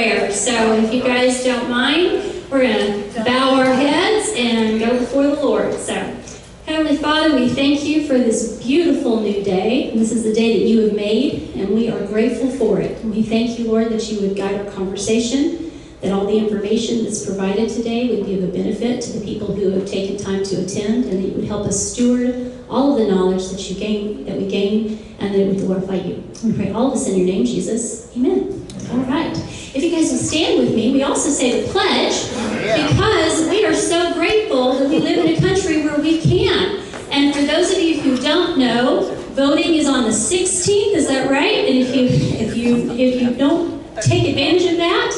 prayer. So if you guys don't mind, we're going to bow our heads and go before the Lord. So, Heavenly Father, we thank you for this beautiful new day. This is the day that you have made, and we are grateful for it. And we thank you, Lord, that you would guide our conversation, that all the information that's provided today would be of a benefit to the people who have taken time to attend, and that you would help us steward all of the knowledge that we gain, and that it would glorify you. We pray all of this in your name, Jesus. Amen. All right. If you guys will stand with me, we also say the pledge, because we are so grateful that we live in a country where we can. And for those of you who don't know, voting is on the 16th. Is that right? And if you don't take advantage of that,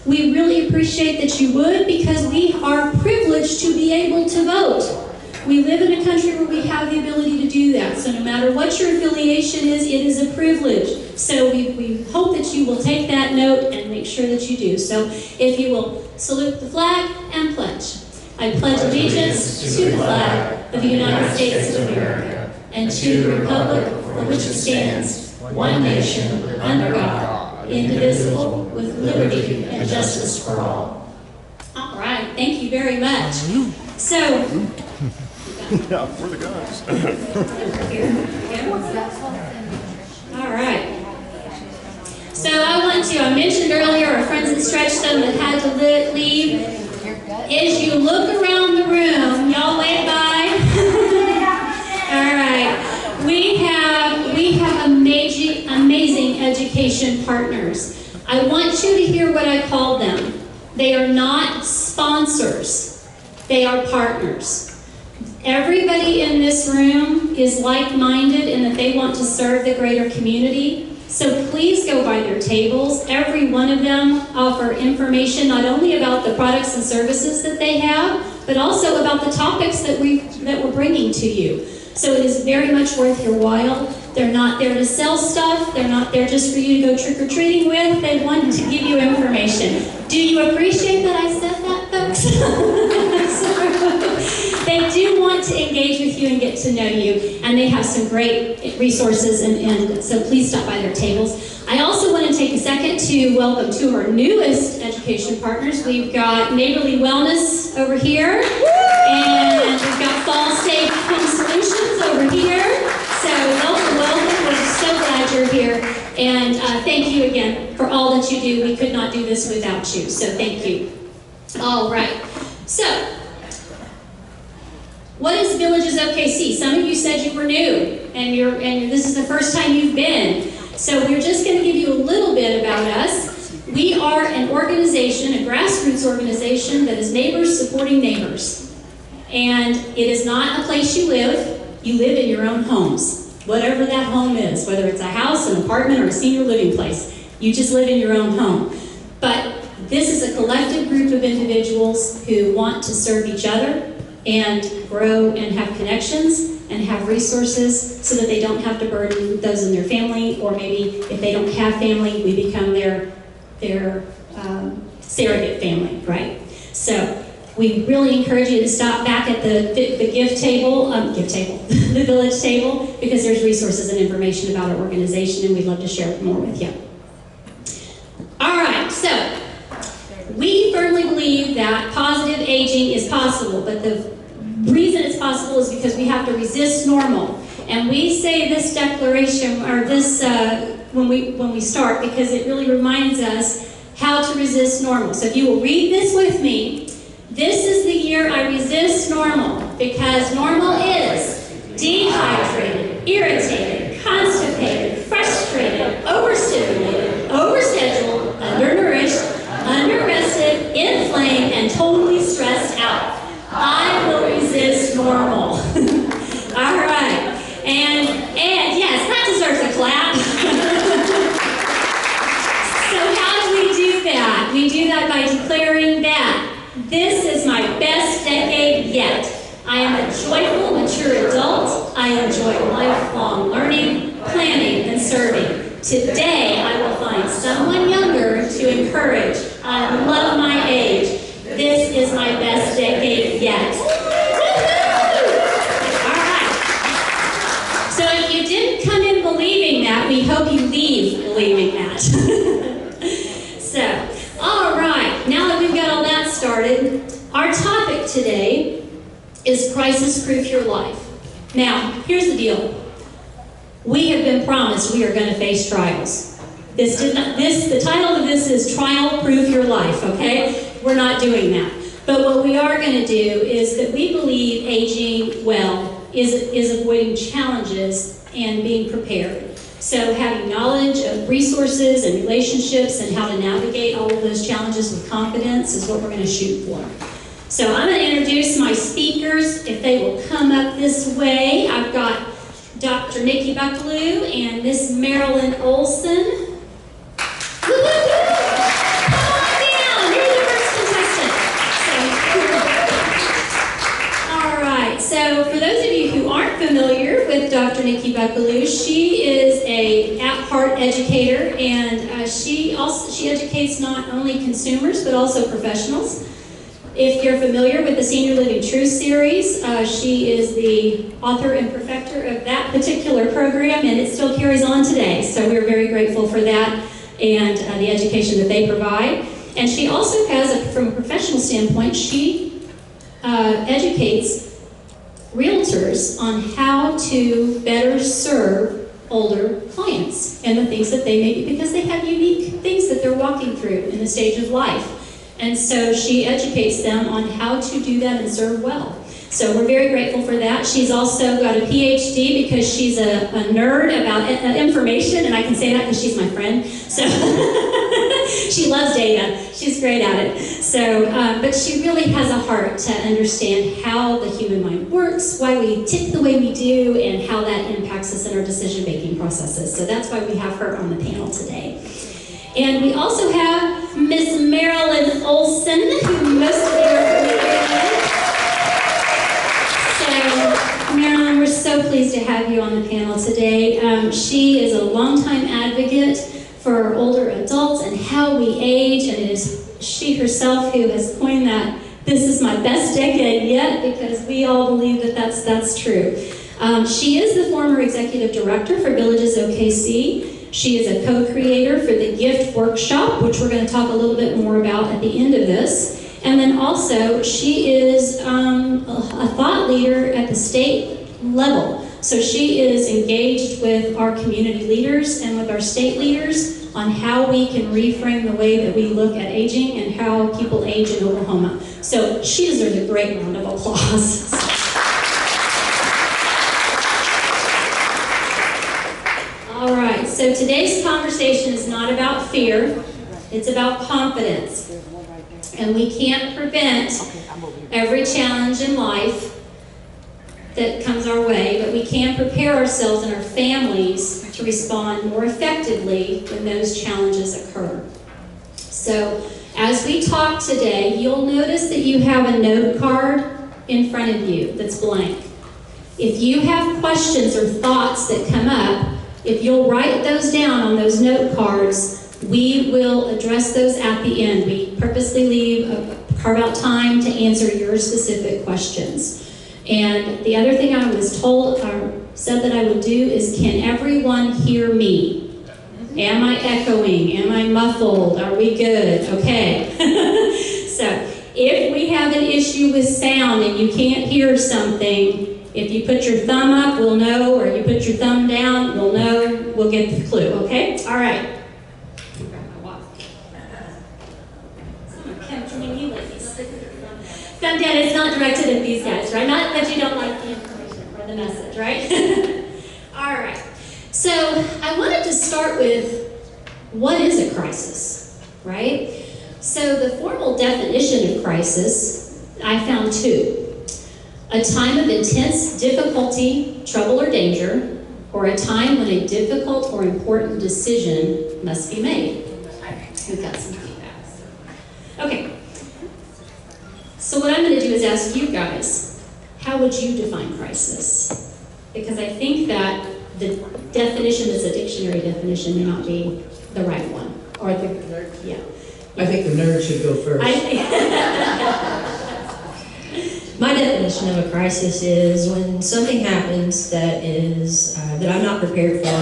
we really appreciate that you would, because we are privileged to be able to vote. We live in a country where we have the ability to do that. So no matter what your affiliation is, it is a privilege. So we hope that you will take that note and make sure that you do. So if you will salute the flag and pledge. I pledge allegiance to the flag of the United States of America and to the republic for which it stands, one nation, under God, indivisible, with liberty and justice for all. All right, thank you very much. So, yeah, where are the guns? All right. So I mentioned earlier our friends at Stretch Them that had to leave. As you look around the room, y'all wave bye. All right. We have amazing education partners. I want you to hear what I call them. They are not sponsors. They are partners. Everybody in this room is like-minded in that they want to serve the greater community. So please go by their tables. Every one of them offer information not only about the products and services that they have, but also about the topics that we're bringing to you. So it is very much worth your while. They're not there to sell stuff. They're not there just for you to go trick-or-treating with. They want to give you information. Do you appreciate that I said that, folks? They do want to engage with you and get to know you, and they have some great resources, and so please stop by their tables. I also want to take a second to welcome two of our newest education partners. We've got Neighborly Wellness over here, and we've got Fall Safe Home Solutions over here. So welcome. We're so glad you're here, and thank you again for all that you do. We could not do this without you, so thank you. All right, so what is Villages OKC? Some of you said you were new, and this is the first time you've been. So we're just going to give you a little bit about us. We are an organization, a grassroots organization that is neighbors supporting neighbors. And it is not a place you live. You live in your own homes, whatever that home is, whether it's a house, an apartment, or a senior living place. You just live in your own home. But this is a collective group of individuals who want to serve each other and grow and have connections and have resources so that they don't have to burden those in their family, or maybe if they don't have family, we become their surrogate family, right? So we really encourage you to stop back at the the village table, because there's resources and information about our organization, and we'd love to share more with you. All right, so we firmly believe that positive aging is possible, but the reason it's possible is because we have to resist normal. And we say this declaration, or this when we start, because it really reminds us how to resist normal. So if you will read this with me, this is the year I resist normal, because normal is dehydrated, irritated, constipated, frustrated, overstimulated, overscheduled, undernourished, underrested, inflamed, and totally stressed out. I will resist normal. All right. And yes, that deserves a clap. So how do we do that? We do that by declaring that this is my best decade yet. I am a joyful, mature adult. I enjoy lifelong learning, planning, and serving. Today, I will find someone younger to encourage. I love my age. This is my best decade yet. All right. So if you didn't come in believing that, we hope you leave believing that. So started. Our topic today is Crisis Proof Your Life. Now, here's the deal. We have been promised we are going to face trials. The title of this is Trial Proof Your Life, okay? We're not doing that. But what we are going to do is that we believe aging well is avoiding challenges and being prepared. So having knowledge of resources and relationships and how to navigate all of those challenges with confidence is what we're going to shoot for. So I'm going to introduce my speakers. If they will come up this way, I've got Dr. Nikki Buckelew and Miss Marilyn Olson. Come on down. You're the first contestant. All right. So for those of you who aren't familiar with Dr. Nikki Buckelew, she is a at-heart educator, and she educates not only consumers but also professionals. If you're familiar with the Senior Living Truth series, she is the author and perfecter of that particular program, and it still carries on today. So we're very grateful for that and the education that they provide. And she also has, from a professional standpoint, she educates realtors on how to better serve older clients and the things that they may, because they have unique things that they're walking through in the stage of life. And so she educates them on how to do that and serve well. So we're very grateful for that. She's also got a PhD because she's a nerd about information, and I can say that because she's my friend. So she loves data. She's great at it. So, but she really has a heart to understand how the human mind works, why we tick the way we do, and how that impacts us in our decision-making processes. So that's why we have her on the panel today. And we also have Miss Marilyn Olson, who most of you are familiar with. So, Marilyn, we're so pleased to have you on the panel today. She is a longtime advocate for older adults and how we age, and it is she herself who has coined that this is my best decade yet, because we all believe that that's true. She is the former executive director for Villages OKC. She is a co-creator for the Gift Workshop, which we're going to talk a little bit more about at the end of this. And then also, she is a thought leader at the state level. So she is engaged with our community leaders and with our state leaders on how we can reframe the way that we look at aging and how people age in Oklahoma. So she deserves a great round of applause. All right, so today's conversation is not about fear, it's about confidence. And we can't prevent every challenge in life that comes our way, but we can prepare ourselves and our families to respond more effectively when those challenges occur. So as we talk today, you'll notice that you have a note card in front of you that's blank. If you have questions or thoughts that come up, if you'll write those down on those note cards, we will address those at the end. We purposely carve out time to answer your specific questions. And the other thing I was told or said that I would do is, can everyone hear me? Am I echoing? Am I muffled? Are we good? Okay. So if we have an issue with sound and you can't hear something, if you put your thumb up, we'll know, or you put your thumb down, we'll know, we'll get the clue, okay? All right. Someone come to me, you ladies. Thumb down, it's not directed at these guys, right? Not that you don't like the information or the message, right? All right. So I wanted to start with, what is a crisis, right? So the formal definition of crisis, I found two. A time of intense difficulty, trouble, or danger, or a time when a difficult or important decision must be made. We've got some feedback. Okay. So what I'm going to do is ask you guys, how would you define crisis? Because I think that the definition that's a dictionary definition may not be the right one. Or the nerd. Yeah. I think the nerd should go first. My definition of a crisis is when something happens that is that I'm not prepared for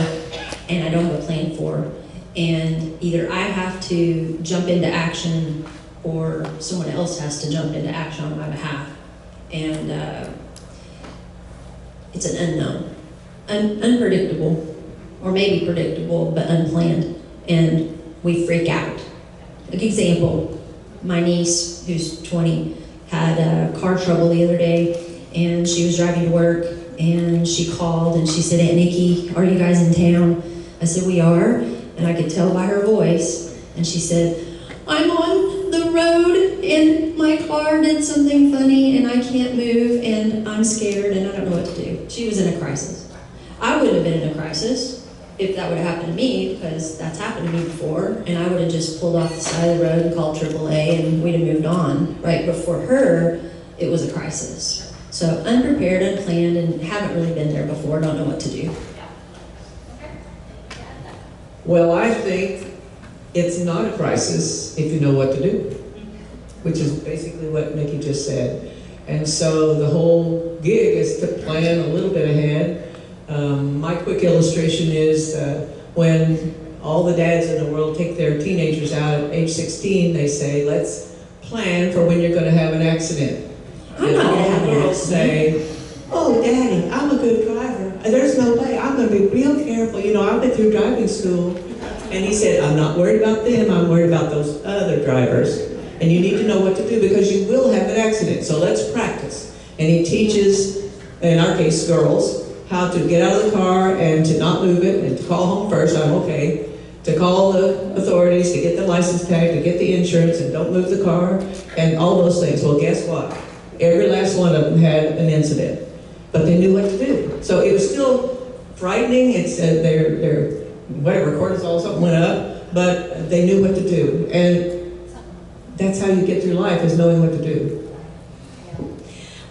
and I don't have a plan for, and either I have to jump into action or someone else has to jump into action on my behalf. And it's an unknown, unpredictable, or maybe predictable, but unplanned, and we freak out. An example, my niece, who's 20, had car trouble the other day, and she was driving to work, and she called, and she said, "Aunt Nikki, are you guys in town?" I said, "We are," and I could tell by her voice, and she said, "I'm on the road, and my car did something funny, and I can't move, and I'm scared, and I don't know what to do." She was in a crisis. I wouldn't have been in a crisis if that would have happened to me, because that's happened to me before, and I would have just pulled off the side of the road and called AAA, and we'd have moved on. Right, but for her, it was a crisis. So unprepared, unplanned, and haven't really been there before, don't know what to do. Well, I think it's not a crisis if you know what to do, which is basically what Nikki just said. And so the whole gig is to plan a little bit ahead. My quick illustration is when all the dads in the world take their teenagers out at age 16, they say, "Let's plan for when you're going to have an accident." I'm not going to have an girls accident. say, "Oh, Daddy, I'm a good driver. There's no way. I'm going to be real careful. You know, I've been through driving school." And he said, "I'm not worried about them. I'm worried about those other drivers. And you need to know what to do because you will have an accident. So let's practice." And he teaches, in our case, girls, how to get out of the car and to not move it and to call home first. I'm okay. To call the authorities, to get the license tag, to get the insurance, and don't move the car, and all those things. Well, guess what? Every last one of them had an incident, but they knew what to do. So it was still frightening. It's their whatever cortisol or something went up, but they knew what to do, and that's how you get through life, is knowing what to do.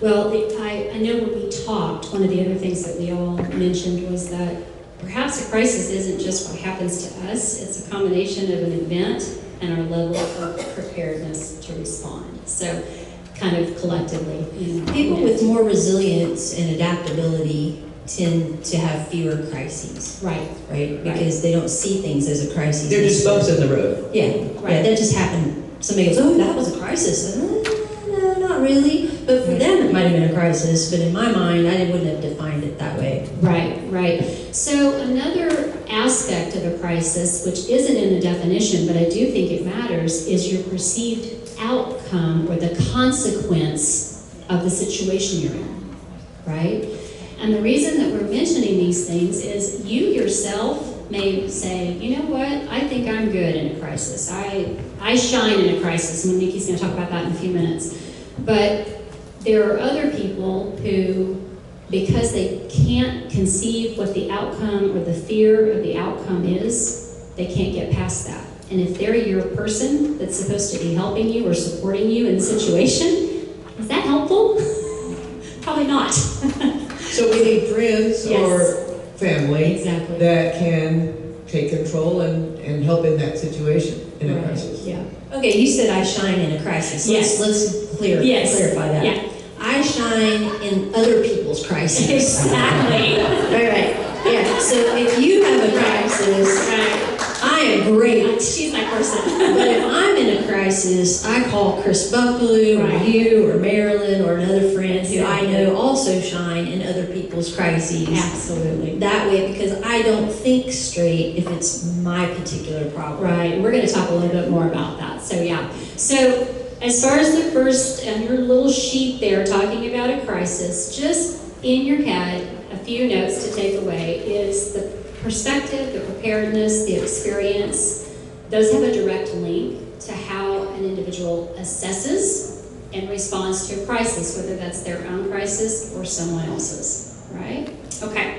Well, I know when we talked, one of the other things that we all mentioned was that perhaps a crisis isn't just what happens to us, it's a combination of an event and our level of preparedness to respond. So, kind of collectively. People with more resilience and adaptability tend to have fewer crises. Right. Right? Because they don't see things as a crisis. They're just bumps in the road. Yeah, right. Yeah, that just happened. Somebody goes, "Oh, that was a crisis." No, not really. But for them, it might have been a crisis. But in my mind, I wouldn't have defined it that way. Right, right. So another aspect of a crisis, which isn't in the definition, but I do think it matters, is your perceived outcome or the consequence of the situation you're in, right? And the reason that we're mentioning these things is you yourself may say, "You know what, I think I'm good in a crisis. I shine in a crisis," and Nikki's going to talk about that in a few minutes. But there are other people who, because they can't conceive what the outcome or the fear of the outcome is, they can't get past that. And if they're your person that's supposed to be helping you or supporting you in the situation, is that helpful? Probably not. So we need friends Yes. or family Exactly. that can take control and help in that situation in a Right. crisis. Yeah. Okay, you said I shine in a crisis. Yes. Let's Yes. clarify that. Yeah. I shine in other people's crises. Exactly. Right. Yeah. So if you have a crisis, Right. I am great. She's my person. But if I'm in a crisis, I call Chris Buckelew or Right. you or Marilyn or another friend who I Exactly. know also shine in other people's crises. Absolutely. That way, because I don't think straight if it's my particular problem. Right, and we're going to talk a little bit more about that. So yeah. So as far as the first, your little sheet there talking about a crisis, just in your head, a few notes to take away is the perspective, the preparedness, the experience. Those have a direct link to how an individual assesses and responds to a crisis, whether that's their own crisis or someone else's, right? Okay.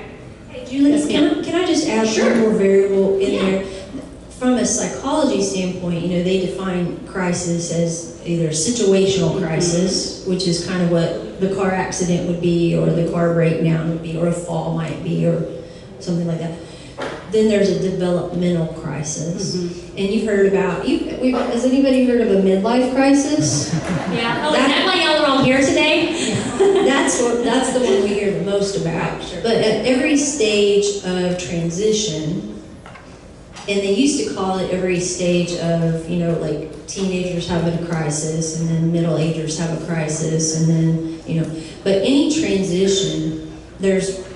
Hey, Julie, Yes, ma'am. can I just add Sure. one more variable in Yeah. there? From a psychology standpoint, they define crisis as either situational crisis, which is kind of what the car accident would be, or the car breakdown would be, or a fall might be, or something like that. Then there's a developmental crisis. And you've heard about, has anybody heard of a midlife crisis? Yeah. Oh, is that why y'all are all here today? That's the one we hear the most about. But at every stage of transition, And they used to call it every stage of, like teenagers having a crisis, and then middle-agers have a crisis, and then, but any transition, there's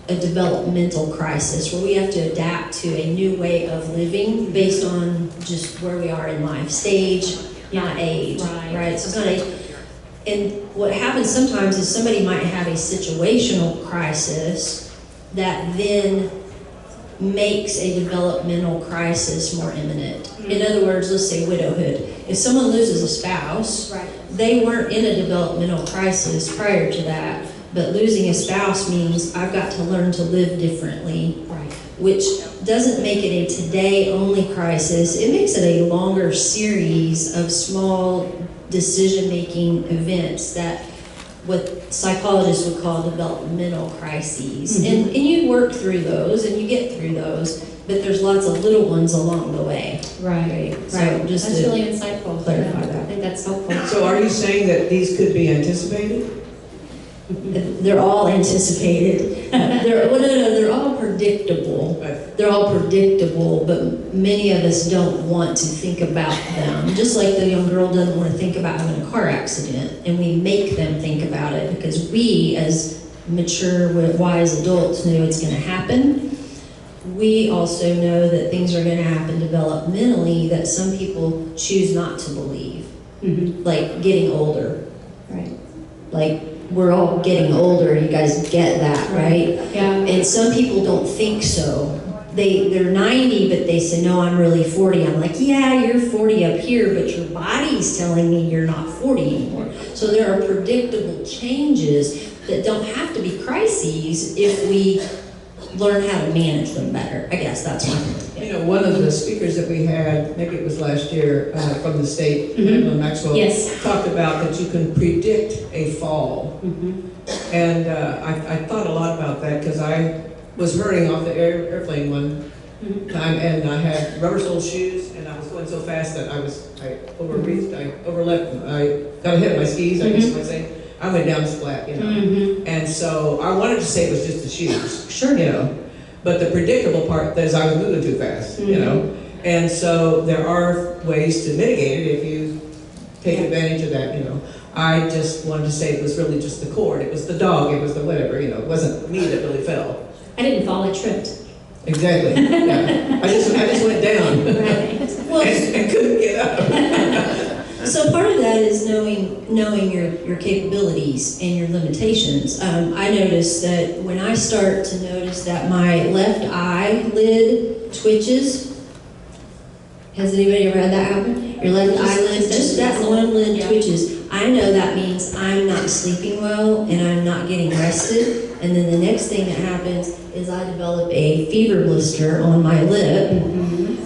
a developmental crisis where we have to adapt to a new way of living based on just where we are in life stage, not age, right? So it's not age. And what happens sometimes is somebody might have a situational crisis that then makes a developmental crisis more imminent. In other words, let's say widowhood. If someone loses a spouse, they weren't in a developmental crisis prior to that, but losing a spouse means I've got to learn to live differently, which doesn't make it a today-only crisis. It makes it a longer series of small decision-making events that what psychologists would call developmental crises. And you work through those and you get through those, but there's lots of little ones along the way. Right. So just that's to really insightful. clarify I that. think that's helpful. So are you saying that these could be anticipated? They're all anticipated. They're all predictable. They're all predictable, but many of us don't want to think about them. Just like the young girl doesn't want to think about having a car accident, and we make them think about it because we, as mature, wise adults, know it's going to happen. We also know that things are going to happen developmentally that some people choose not to believe, like getting older. Right. Like, we're all getting older, you guys get that, right? Yeah. And some people don't think so. They're 90, but they say, no, I'm really 40. I'm like, yeah, you're 40 up here, but your body's telling me you're not 40 anymore. So there are predictable changes that don't have to be crises if we learn how to manage them better. I guess that's one. One of the speakers that we had, maybe it was last year, from the state, Maxwell, talked about that you can predict a fall. And I thought a lot about that because I was hurrying off the airplane one time, and I had rubber-soled shoes, and I was going so fast that I overreached, I overleapt, I got ahead of my skis, I guess you might say. I went down flat, And so I wanted to say it was just the shoes, but the predictable part is I was moving too fast, And so there are ways to mitigate it if you take advantage of that, I just wanted to say it was really just the cord, it was the dog, it was the whatever, it wasn't me that really fell. I didn't fall, I tripped. Exactly. Yeah. I just went down Well, and couldn't get up. so part of that is knowing your capabilities and your limitations. I noticed that when I start to notice that my left eyelid twitches. Has anybody ever had that happen? Your left eyelid, just that one lid twitches. I know that means I'm not sleeping well and I'm not getting rested. And then the next thing that happens is I develop a fever blister on my lip,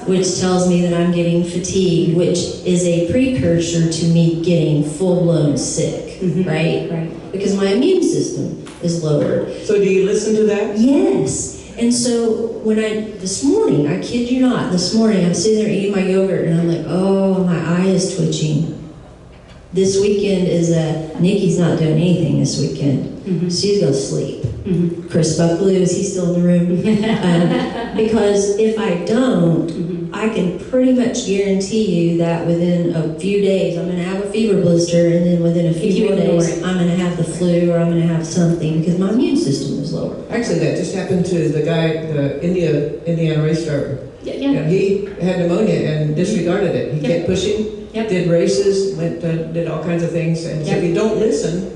which tells me that I'm getting fatigued, which is a precursor to me getting full-blown sick, right? Because my immune system is lowered. So do you listen to that? Yes. And so this morning, I kid you not, this morning I'm sitting there eating my yogurt and I'm like, oh, my eye is twitching. This weekend Nikki's not doing anything this weekend. She's going to sleep. Chris Buckelew, is he still in the room? Because if I don't, I can pretty much guarantee you that within a few days I'm going to have a fever blister, and then within a few more days I'm going to have the flu or I'm going to have something because my immune system is lower. Actually, that just happened to the guy, the Indiana race driver. Yeah. He had pneumonia and disregarded it. He kept pushing, did races, did all kinds of things. And so if you don't listen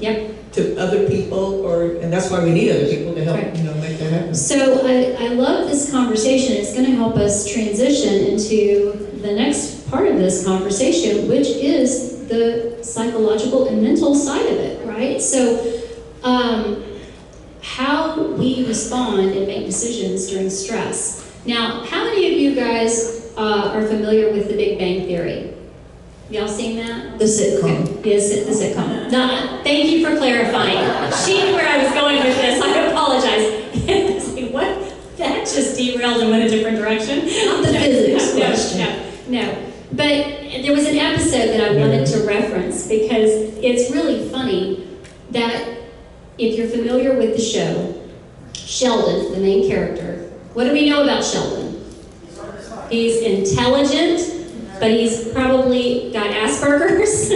to other people, and that's why we need other people to help, make that happen. So I love this conversation. It's going to help us transition into the next part of this conversation, which is the psychological and mental side of it, right? So how we respond and make decisions during stress. Now, how many of you guys are familiar with the Big Bang Theory? Y'all seen that? The sitcom. Okay. Yes, the sitcom. No, thank you for clarifying. She knew where I was going with this. I apologize. It's like, what? That just derailed and went a different direction. Not the physics question. No. But there was an episode that I wanted to reference because it's really funny that if you're familiar with the show, Sheldon, the main character, what do we know about Sheldon? He's intelligent, but he's probably got Asperger's.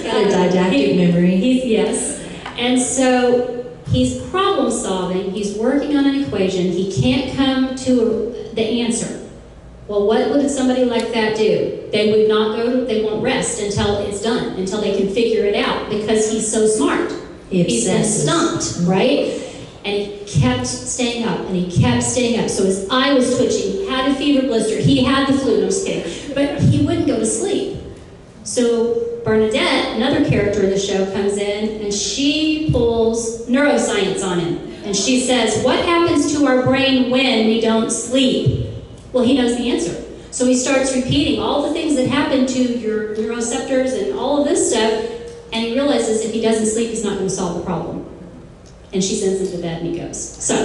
Got a didactic memory. Yes. And so he's problem solving, he's working on an equation, he can't come to the answer. Well, what would somebody like that do? They would not they won't rest until it's done, until they can figure it out, because he's so smart. He's been stumped, right? And he kept staying up, and he kept staying up. So his eye was twitching, he had a fever blister, he had the flu, no, I'm just kidding. But he wouldn't go to sleep. So Bernadette, another character in the show, comes in, and she pulls neuroscience on him. And she says, what happens to our brain when we don't sleep? Well, he knows the answer. So he starts repeating all the things that happen to your neuroreceptors and all of this stuff, and he realizes if he doesn't sleep, he's not going to solve the problem. And she sends him to bed, and he goes. So,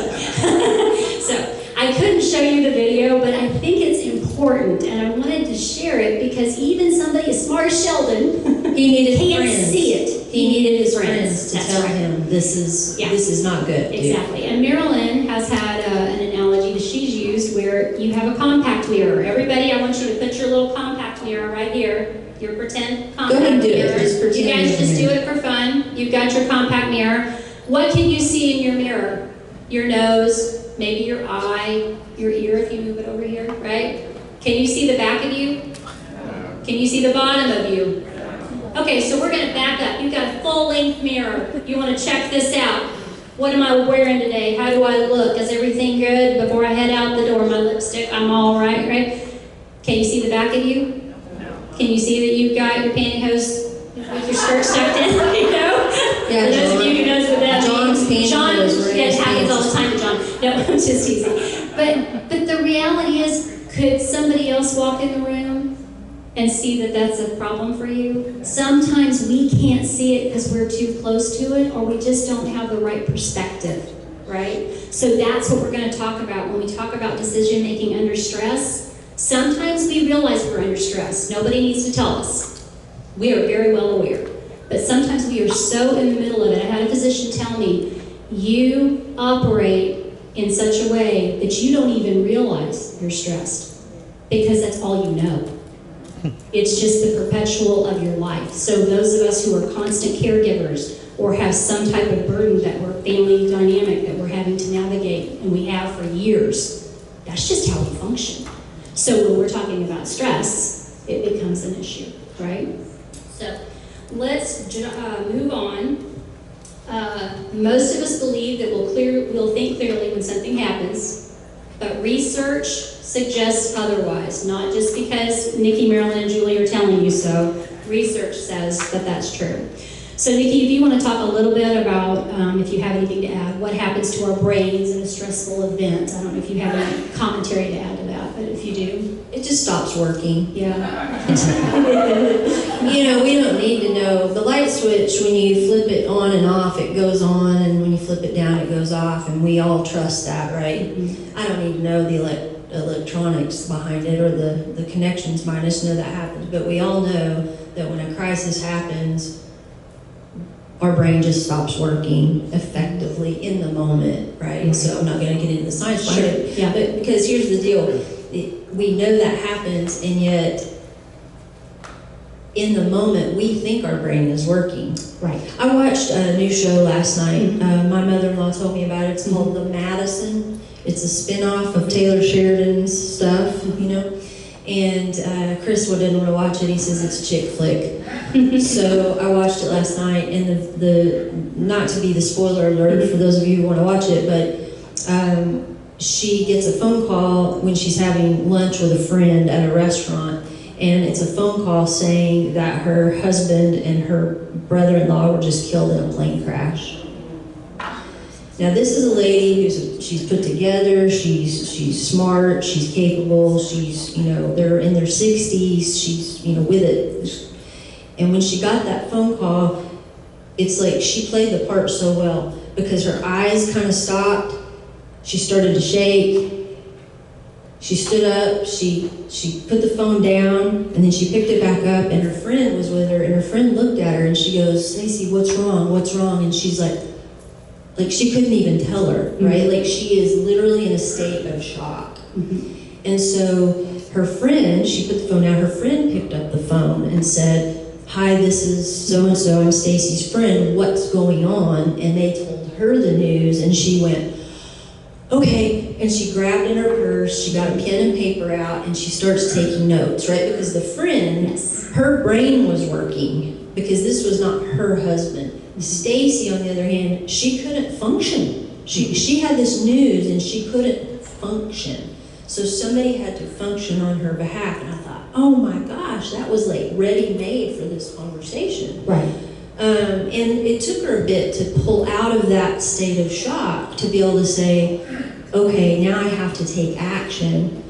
I couldn't show you the video, but I think it's important, and I wanted to share it because even somebody as smart as Sheldon, he needed can't friends. see it. He needed his friends to tell him this is not good. Exactly. Dude. And Marilyn has had an analogy that she's used where you have a compact mirror. Everybody, I want you to put your little compact mirror right here. Your pretend compact mirror. You guys just do it for fun. You've got your compact mirror. What can you see in your mirror? Your nose, maybe your eye, your ear if you move it over here, right? Can you see the back of you? Can you see the bottom of you? Okay, so we're going to back up. You've got a full-length mirror. You want to check this out. What am I wearing today? How do I look? Is everything good? Before I head out the door, my lipstick, I'm all right, right? Can you see the back of you? Can you see that you've got your pantyhose with your skirt tucked in, you know? Yeah, for those of you who knows what that means. John, it happens all the time to John. No, I'm just teasing. But the reality is, could somebody else walk in the room and see that that's a problem for you? Sometimes we can't see it because we're too close to it, or we just don't have the right perspective, right? So that's what we're going to talk about when we talk about decision making under stress. Sometimes we realize we're under stress. Nobody needs to tell us. We are very well aware. But sometimes we are so in the middle of it. I had a physician tell me, you operate in such a way that you don't even realize you're stressed because that's all you know. It's just the perpetual of your life. So those of us who are constant caregivers or have some type of burden that we're family dynamic that we're having to navigate, and we have for years, that's just how we function. So when we're talking about stress, it becomes an issue, right? So let's move on. Most of us believe that we'll think clearly when something happens, but research suggests otherwise, not just because Nikki, Marilyn, and Julie are telling you so. Research says that that's true. So Nikki, if you want to talk a little bit about, if you have anything to add, what happens to our brains in a stressful event. I don't know if you have any commentary to add to that, but if you do. It just stops working. Yeah. You know, we don't need to know. The light switch, when you flip it on and off, it goes on, and when you flip it down, it goes off, and we all trust that, right? Mm-hmm. I don't need to know the electronics behind it or the connections behind us. Know that happens, but we all know that when a crisis happens, our brain just stops working effectively in the moment, right? Mm-hmm. So I'm not going to get into the science behind it, yeah. But because here's the deal, we know that happens, and yet in the moment we think our brain is working. Right. I watched a new show last night. Mm-hmm. My mother-in-law told me about it. It's called The Madison. It's a spin-off of Taylor Sheridan's stuff, you know. And Chris didn't want to watch it. He says it's a chick flick. So I watched it last night, and the not to be the spoiler alert for those of you who want to watch it, but she gets a phone call when she's having lunch with a friend at a restaurant, and it's a phone call saying that her husband and her brother-in-law were just killed in a plane crash. Now this is a lady she's put together, she's smart, she's capable, she's, you know, they're in their 60s, she's, you know, with it. And when she got that phone call, it's like she played the part so well because her eyes kind of stopped, she started to shake, she stood up, she put the phone down, and then she picked it back up, and her friend was with her, and her friend looked at her and she goes, "Stacey, what's wrong? What's wrong?" And she's like she couldn't even tell her, right? Mm-hmm. Like she is literally in a state of shock. Mm-hmm. And so her friend, she put the phone down, her friend picked up the phone and said, "Hi, this is so-and-so, I'm Stacy's friend, what's going on?" And they told her the news, and she went, "Okay," and she grabbed in her purse, she got a pen and paper out, and she starts taking notes, right? Because the friend, her brain was working, because this was not her husband. Stacy, on the other hand, she couldn't function. She had this news, and she couldn't function. So somebody had to function on her behalf, and I thought, oh my gosh, that was like ready-made for this conversation. Right. And it took her a bit to pull out of that state of shock to be able to say, okay, now I have to take action,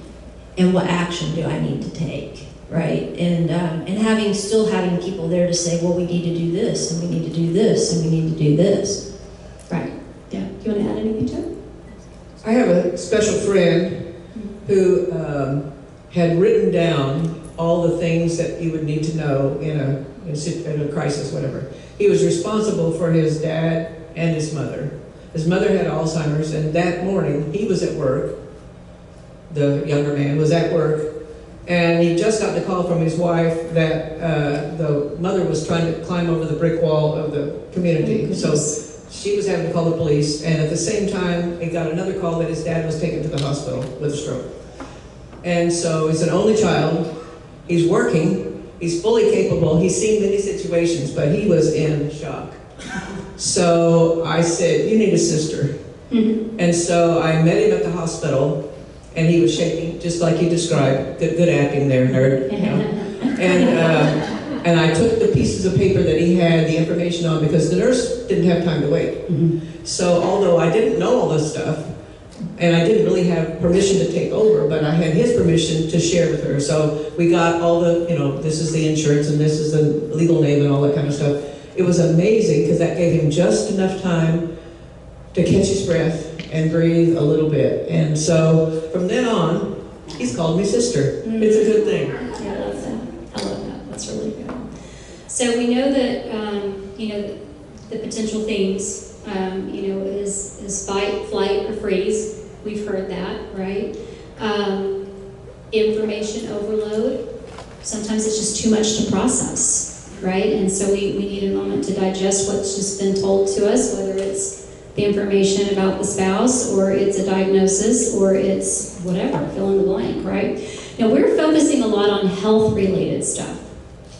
and what action do I need to take, right? And still having people there to say, well, we need to do this, and we need to do this, and we need to do this. Right. Yeah. Do you want to add anything to it? I have a special friend who had written down all the things that you would need to know in a crisis, whatever. He was responsible for his dad and his mother. His mother had Alzheimer's, and that morning he was at work. The younger man was at work, and he just got the call from his wife that the mother was trying to climb over the brick wall of the community. So she was having to call the police, and at the same time, he got another call that his dad was taken to the hospital with a stroke. And so he's an only child, he's working, he's fully capable, he's seen many situations, but he was in shock. So I said, you need a sister. Mm-hmm. And so I met him at the hospital, and he was shaking, just like you described. Good acting there, nerd. You know? And I took the pieces of paper that he had the information on, because the nurse didn't have time to wait. Mm-hmm. So although I didn't know all this stuff, and I didn't really have permission to take over, but I had his permission to share with her. So we got all the, this is the insurance, and this is the legal name, and all that kind of stuff. It was amazing, because that gave him just enough time to catch his breath and breathe a little bit. And so from then on, he's called me sister. Mm-hmm. It's a good thing. Yeah, that's it. I love that. That's really good. So we know that, the potential things, is fight, flight, or freeze. We've heard that, right? Information overload. Sometimes it's just too much to process, right? And so we need a moment to digest what's just been told to us, whether it's the information about the spouse, or it's a diagnosis, or it's whatever, fill in the blank, right? Now, we're focusing a lot on health-related stuff,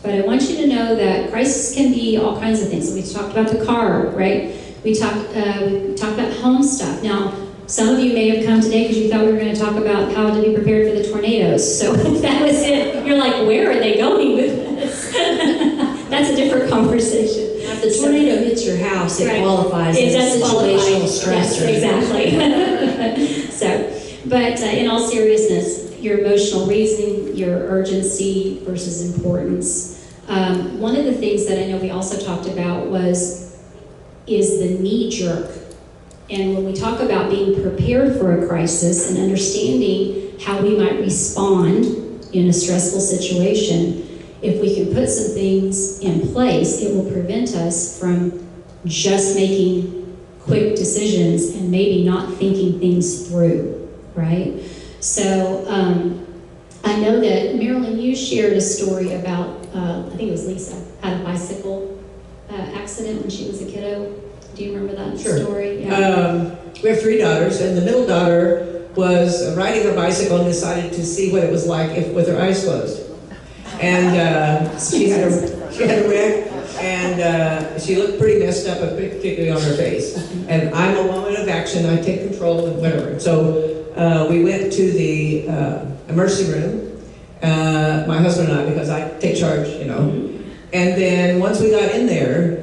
but I want you to know that crisis can be all kinds of things. So we talked about the car, right? We talked about home stuff. Now, some of you may have come today because you thought we were going to talk about how to be prepared for the tornadoes. So if that was it, you're like, where are they going with this? That's a different conversation. If the tornado hits your house, it Right. qualifies It as does a qualify. situational stressor. Yes, exactly. But in all seriousness, your emotional reasoning, your urgency versus importance. One of the things that I know we also talked about is the knee jerk. And when we talk about being prepared for a crisis and understanding how we might respond in a stressful situation, if we can put some things in place, it will prevent us from just making quick decisions and maybe not thinking things through, right? So I know that Marilyn, you shared a story about, I think it was Lisa, had a bicycle accident when she was a kiddo. Do you remember that story? Yeah. We have 3 daughters, and the middle daughter was riding her bicycle and decided to see what it was like with her eyes closed. And she had a wreck, and she looked pretty messed up, particularly on her face. And I'm a woman of action, I take control and whatever. So we went to the emergency room, my husband and I, because I take charge, And then once we got in there,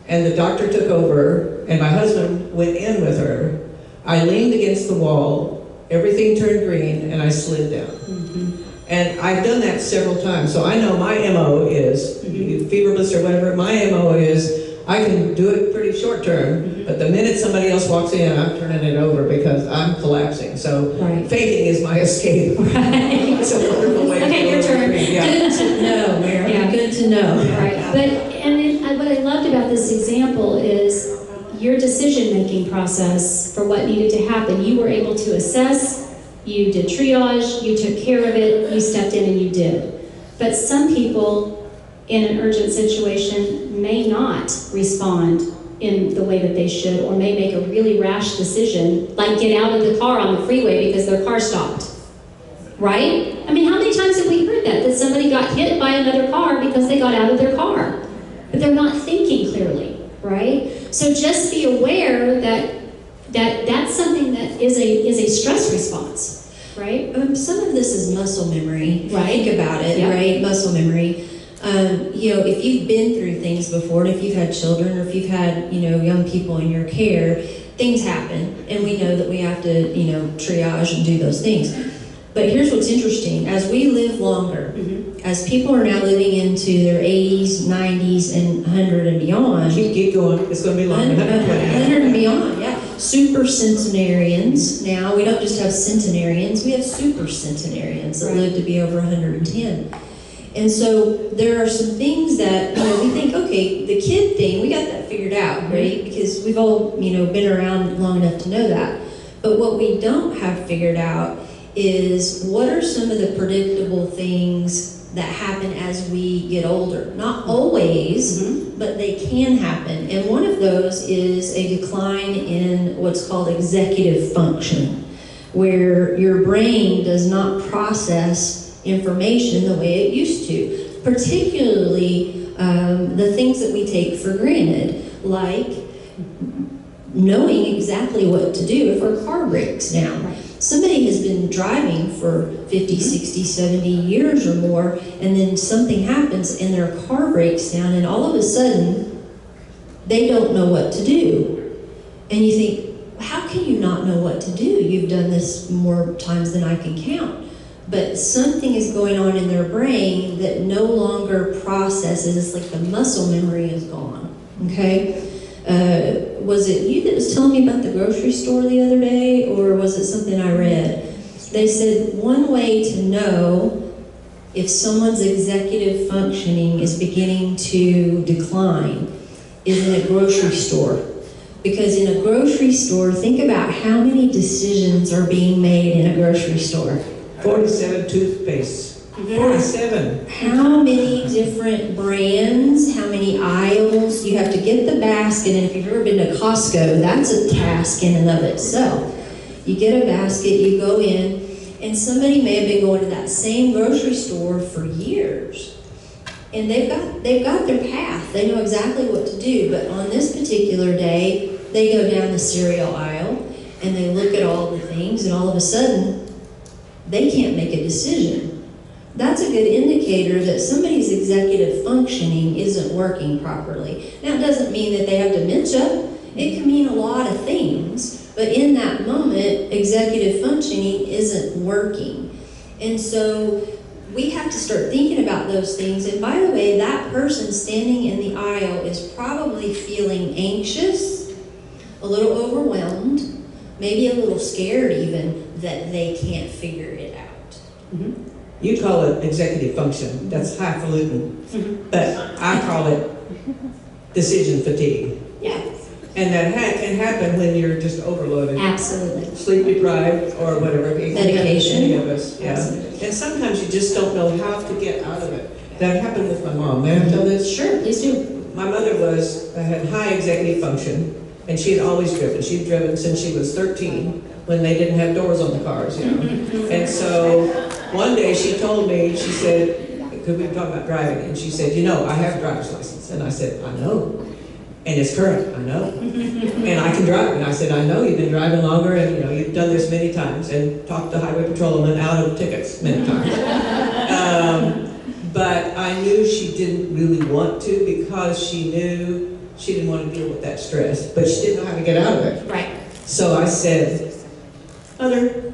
and the doctor took over, and my husband went in with her, I leaned against the wall, everything turned green, and I slid down. Mm-hmm. And I've done that several times, so I know my MO is, fever blister or whatever, my MO is, I can do it pretty short term, but the minute somebody else walks in, I'm turning it over because I'm collapsing. So fainting is my escape. Right. It's a wonderful way Okay, your turn. Yeah. Good to know, Mary. Yeah. Good to know. Right. What I loved about this example is your decision-making process for what needed to happen. You were able to assess You did triage, you took care of it, you stepped in and you did. But some people in an urgent situation may not respond in the way that they should, or may make a really rash decision, like get out of the car on the freeway because their car stopped. Right? I mean, how many times have we heard that somebody got hit by another car because they got out of their car? But they're not thinking clearly, right? So just be aware that that's something that is a stress response, right? Some of this is muscle memory. Right. Think about it, Yep. right? Muscle memory. If you've been through things before, and if you've had children, or if you've had, young people in your care, things happen, and we know that we have to, triage and do those things. But here's what's interesting. As we live longer, as people are now living into their 80s, 90s, and 100 and beyond. Keep going. It's going to be long. 100 and beyond, yeah. Super centenarians. Now, we don't just have centenarians, we have super centenarians that live to be over 110. And so there are some things that, we think, okay, the kid thing, we got that figured out, right? Because we've all, been around long enough to know that. But what we don't have figured out is what are some of the predictable things that happen as we get older. Not always, but they can happen. And one of those is a decline in what's called executive function, where your brain does not process information the way it used to, particularly the things that we take for granted, like knowing exactly what to do if our car breaks down. Somebody has been driving for 50, 60, 70 years or more, and then something happens and their car breaks down, and all of a sudden, they don't know what to do. And you think, how can you not know what to do? You've done this more times than I can count. But something is going on in their brain that no longer processes. It's like the muscle memory is gone, okay? Was it you that was telling me about the grocery store the other day, or was it something I read? They said one way to know if someone's executive functioning is beginning to decline is in a grocery store. Because in a grocery store, think about how many decisions are being made in a grocery store. 47 toothpaste. 47. How many different brands, how many aisles? You have to get the basket, and if you've ever been to Costco, that's a task in and of itself. You get a basket, you go in, and somebody may have been going to that same grocery store for years. And they've got their path. They know exactly what to do, but on this particular day, they go down the cereal aisle, and they look at all the things, and all of a sudden, they can't make a decision. That's a good indicator that somebody's executive functioning isn't working properly. Now, it doesn't mean that they have dementia. It can mean a lot of things, but in that moment, executive functioning isn't working. And so we have to start thinking about those things. And by the way, that person standing in the aisle is probably feeling anxious, a little overwhelmed, maybe a little scared even, that they can't figure it out. You call it executive function. That's highfalutin. But I call it decision fatigue. Yeah. And that can happen when you're just overloaded. Absolutely. Sleep deprived or whatever. It can happen to Medication. any of us. Yeah. Absolutely. And sometimes you just don't know how to get out of it. That happened with my mom. May I tell this? Sure, please do. My mother had high executive function, and she had always driven. She'd driven since she was 13, when they didn't have doors on the cars, And so one day she told me, she said, because we were talking about driving, and she said, I have a driver's license. And I said, I know. And it's current, I know. And I can drive. And I said, I know, you've been driving longer, and you've done this many times, and talked the highway patrolman out of tickets many times. But I knew she didn't really want to, because she knew she didn't want to deal with that stress. But she didn't know how to get out of it. Right. So I said, Mother,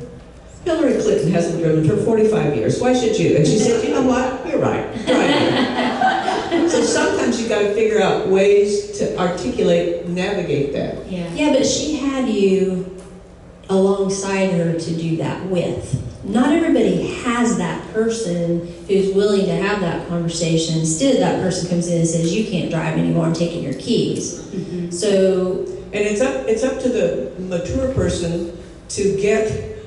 Hillary Clinton hasn't driven for 45 years. Why should you? And she said, you know what? You're right. So sometimes you got to figure out ways to articulate, navigate that. Yeah, but she had you alongside her to do that with. Not everybody has that person who's willing to have that conversation. Instead, that person comes in and says, you can't drive anymore, I'm taking your keys. So, and it's up to the mature person to get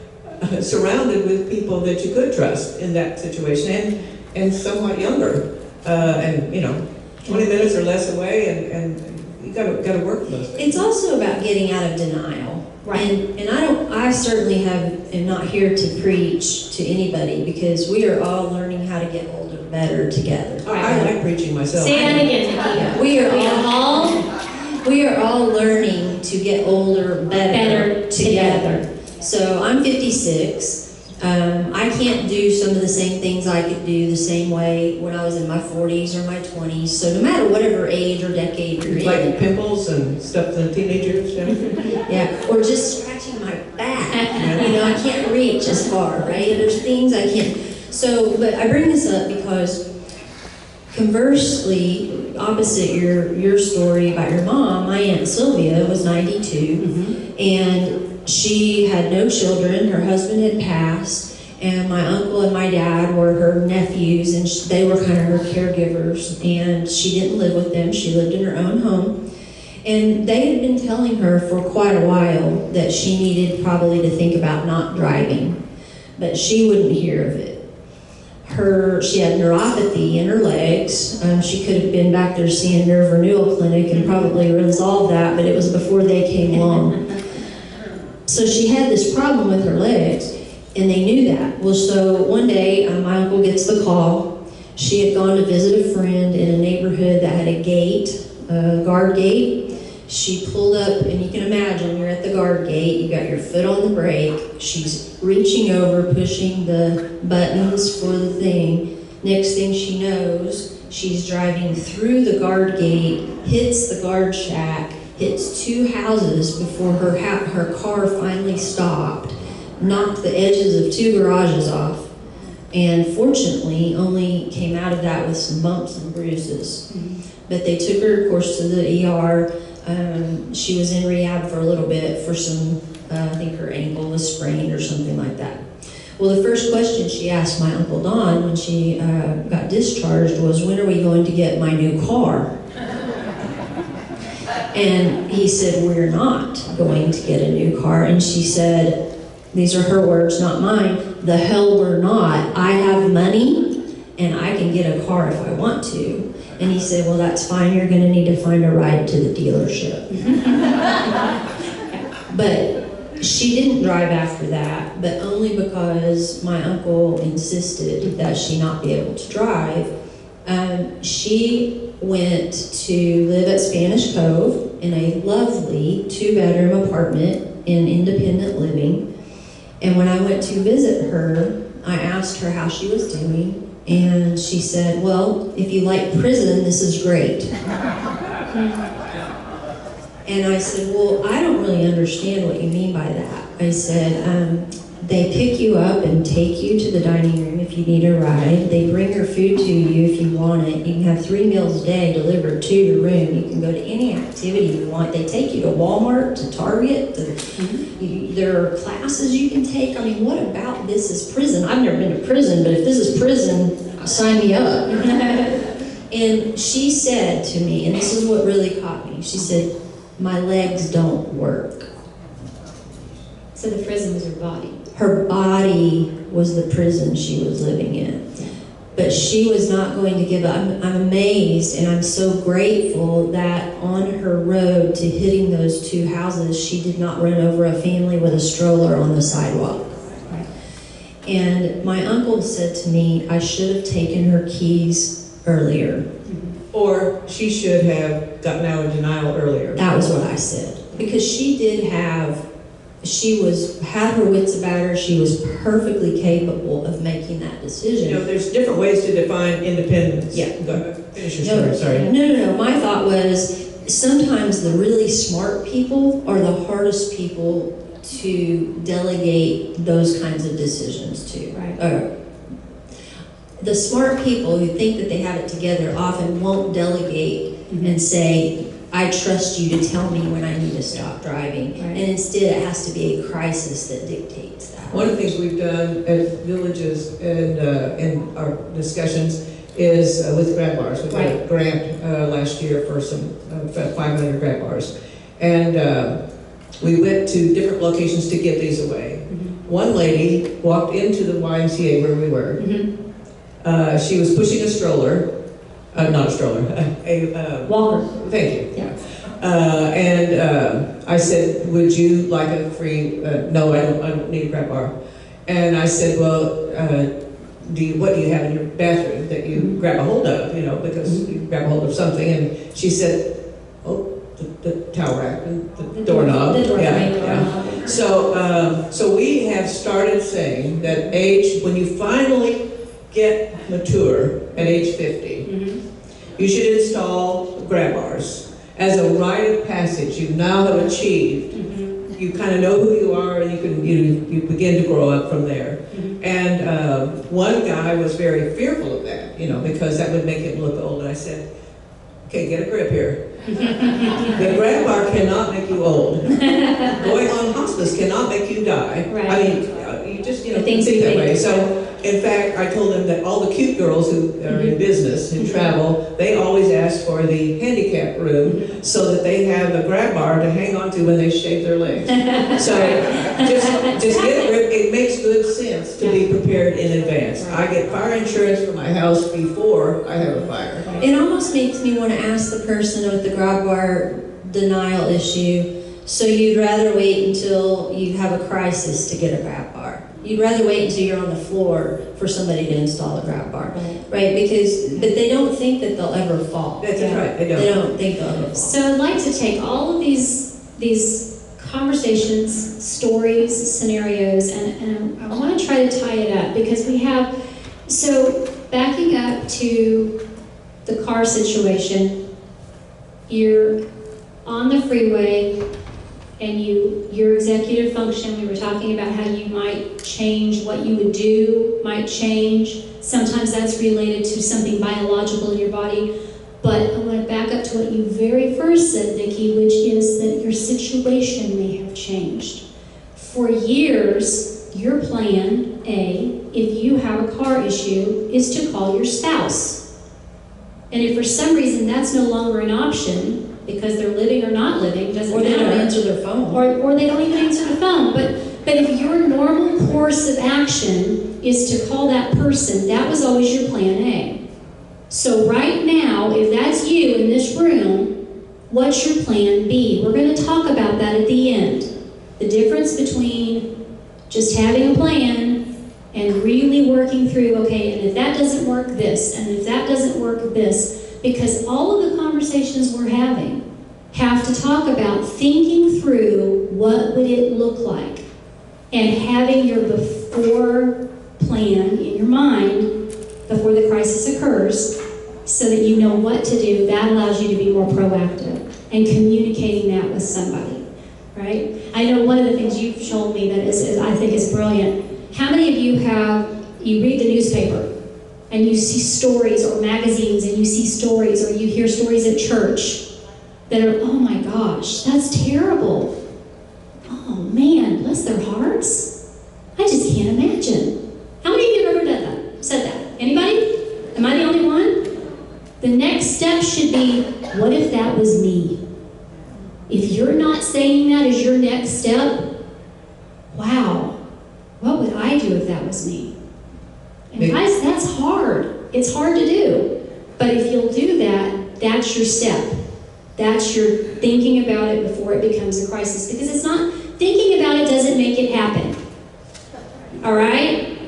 surrounded with people that you could trust in that situation, and somewhat younger, and 20 minutes or less away, and you gotta work with those things. It's also about getting out of denial. Right. And I certainly am not here to preach to anybody, because we are all learning how to get older better together. I like preaching myself. Say that again, Nikki. Yeah, we are all learning to get older better together. So I'm 56. I can't do some of the same things I could do the same way when I was in my 40s or my 20s. So no matter whatever age or decade you're in. Like pimples and stuff in teenagers, Yeah, or just scratching my back. I can't reach as far, right? There's things I can't. So, but I bring this up because conversely, opposite your story about your mom, my Aunt Sylvia was 92, and she had no children. Her husband had passed, and my uncle and my dad were her nephews, and they were kind of her caregivers, and she didn't live with them. She lived in her own home. And they had been telling her for quite a while that she needed probably to think about not driving, but she wouldn't hear of it. She had neuropathy in her legs. She could have been back there seeing a nerve renewal clinic and probably resolved that, but it was before they came along. So she had this problem with her legs, and they knew that. Well, so one day, my uncle gets the call. She had gone to visit a friend in a neighborhood that had a gate, a guard gate. She pulled up, and you can imagine, you're at the guard gate, you got your foot on the brake, she's reaching over, pushing the buttons for the thing. Next thing she knows, she's driving through the guard gate, hits the guard shack, hits two houses before her car finally stopped, knocked the edges of two garages off, and fortunately only came out of that with some bumps and bruises. But they took her, of course, to the ER. She was in rehab for a little bit for some, I think her ankle was sprained or something like that. Well, the first question she asked my Uncle Don when she got discharged was, when are we going to get my new car? And he said, we're not going to get a new car. And she said, these are her words, not mine, the hell we're not. I have money and I can get a car if I want to. And he said, well, that's fine. You're going to need to find a ride to the dealership. But she didn't drive after that, but only because my uncle insisted that she not be able to drive. She went to live at Spanish Cove in a lovely 2-bedroom apartment in independent living. And when I went to visit her, I asked her how she was doing. And she said, well, if you like prison, this is great. And I said, well, I don't really understand what you mean by that. I said, they pick you up and take you to the dining room if you need a ride. They bring your food to you if you want it. You can have 3 meals a day delivered to your room. You can go to any activity you want. They take you to Walmart, to Target. There are classes you can take. I mean, what about this is prison? I've never been to prison, but if this is prison, sign me up. And she said to me, and this is what really caught me, she said, my legs don't work. So the prison was her body. Her body was the prison she was living in. But she was not going to give up. I'm amazed and I'm so grateful that on her road to hitting those 2 houses, she did not run over a family with a stroller on the sidewalk. And my uncle said to me, I should have taken her keys earlier. Or she should have gotten out of denial earlier. That was what I said. Because she had her wits about her. She was perfectly capable of making that decision. There's different ways to define independence. Yeah. Go ahead. Finish your story, sorry. No. My thought was, sometimes the really smart people are the hardest people to delegate those kinds of decisions to. Right. The smart people who think that they have it together often won't delegate and say, I trust you to tell me when I need to stop driving. Right. And instead it has to be a crisis that dictates that. One of the things we've done at villages and in our discussions is with grab bars. We got a grant last year for some 500 grab bars. And we went to different locations to give these away. one lady walked into the YMCA where we were. She was pushing a stroller, not a stroller, a Walker. thank you. Yeah. And I said, would you like a free, no, I don't need a grab bar. And I said, well, what do you have in your bathroom that you grab a hold of, because you grab a hold of something? And she said, oh, the towel rack, the doorknob. Yeah. So we have started saying that when you finally get mature at age 50, you should install grab bars as a rite of passage. You now have achieved. You kind of know who you are, and you begin to grow up from there. And one guy was very fearful of that, because that would make him look old. And I said, okay, get a grip here. The grab bar cannot make you old. Going on hospice cannot make you die. Right. I mean, you just think things that way. So, in fact, I told them that all the cute girls who are in business and travel, they always ask for the handicap room so that they have a grab bar to hang on to when they shave their legs. So just get a grip. It makes good sense to be prepared in advance. I get fire insurance for my house before I have a fire. It almost makes me want to ask the person with the grab bar denial issue, so you'd rather wait until you have a crisis to get a grab bar. You'd rather wait until you're on the floor for somebody to install a grab bar, right? But they don't think that they'll ever fall. That's right, they don't. They don't think they'll ever fall. So I'd like to take all of these conversations, stories, scenarios, and I want to try to tie it up, because we have, so backing up to the car situation, you're on the freeway, and your executive function, we were talking about how you might change, what you would do might change. Sometimes that's related to something biological in your body. But I want to back up to what you very first said, Nikki, which is that your situation may have changed. For years, your plan A, if you have a car issue, is to call your spouse. And if for some reason that's no longer an option, because they're living or not living, doesn't matter. Or they don't answer their phone. Or they don't even answer the phone. But if your normal course of action is to call that person, that was always your plan A. So right now, if that's you in this room, what's your plan B? We're going to talk about that at the end. The difference between just having a plan and really working through, okay, and if that doesn't work, this, and if that doesn't work, this. Because all of the conversations we're having have to talk about thinking through what would it look like, and having your before plan in your mind before the crisis occurs, so that you know what to do. That allows you to be more proactive and communicating that with somebody, right? I know one of the things you've shown me that is I think is brilliant. How many of you read the newspaper and you see stories, or magazines, and you see stories, or you hear stories at church that are, oh my gosh, that's terrible. Oh man, bless their hearts. I just can't imagine. How many of you have ever done that? Said that? Anybody? Am I the only one? The next step should be, what if that was me? If you're not saying that as your next step, wow, what would I do if that was me? And guys, that's hard. It's hard to do. But if you'll do that, that's your step. That's your thinking about it before it becomes a crisis. Because it's not, thinking about it doesn't make it happen. All right?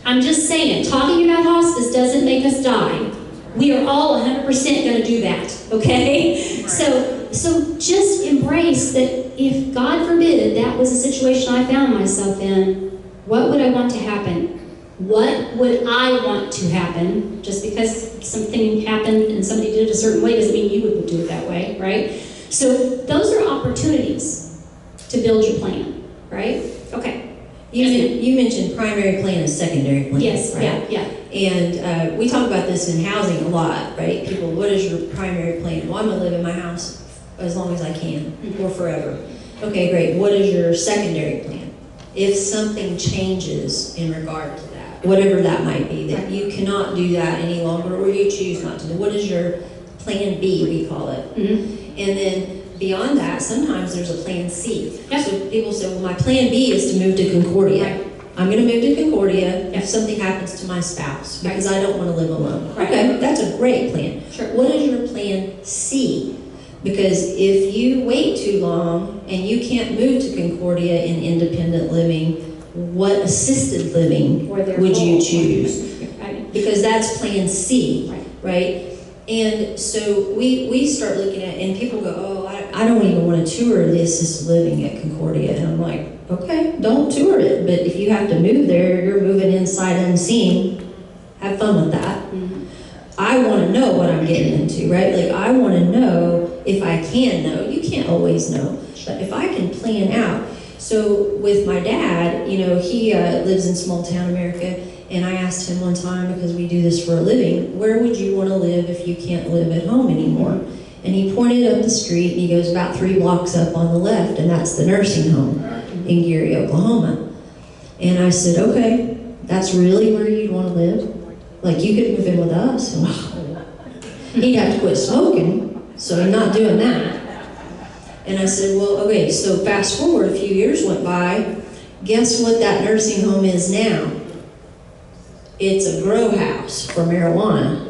I'm just saying, talking about hospice doesn't make us die. We are all 100% going to do that, okay? So just embrace that if, God forbid, that was a situation I found myself in, what would I want to happen? What would I want to happen? Just because something happened and somebody did it a certain way doesn't mean you would do it that way, right? So those are opportunities to build your plan, right? Okay. You mentioned primary plan and secondary plan. Yes, right? yeah. And we talk about this in housing a lot, right? People, what is your primary plan? Well, I'm going to live in my house as long as I can, or forever. Okay, great. What is your secondary plan? If something changes in regard to that, whatever that might be, that you cannot do that any longer, or you choose not to do, what is your plan B, we call it? And then beyond that, sometimes there's a plan C. Yep. So people say, well, my plan B is to move to Concordia. Right. I'm going to move to Concordia Yep. if something happens to my spouse because Right. I don't want to live alone. Right. Okay, that's a great plan. Sure. What is your plan C? Because if you wait too long and you can't move to Concordia in independent living, what assisted living Or their would you goal. choose? Right. Because that's plan C, Right. right? And so we start looking at, and people go, oh, I don't even want to tour the assisted living at Concordia. And I'm like, okay, don't tour it. But if you have to move there, you're moving inside unseen. Have fun with that. Mhm. I want to know what I'm getting into, right? Like, I want to know if I can know. You can't always know. But if I can plan out. So with my dad, you know, he lives in small town America. And I asked him one time, because we do this for a living, where would you want to live if you can't live at home anymore? And he pointed up the street, and he goes about 3 blocks up on the left, and that's the nursing home in Gary, Oklahoma. And I said, okay, that's really where you'd want to live? Like, you could move in with us? He'd have to quit smoking, so I'm not doing that. And I said, well, okay, so fast forward, a few years went by, guess what that nursing home is now? It's a grow house for marijuana.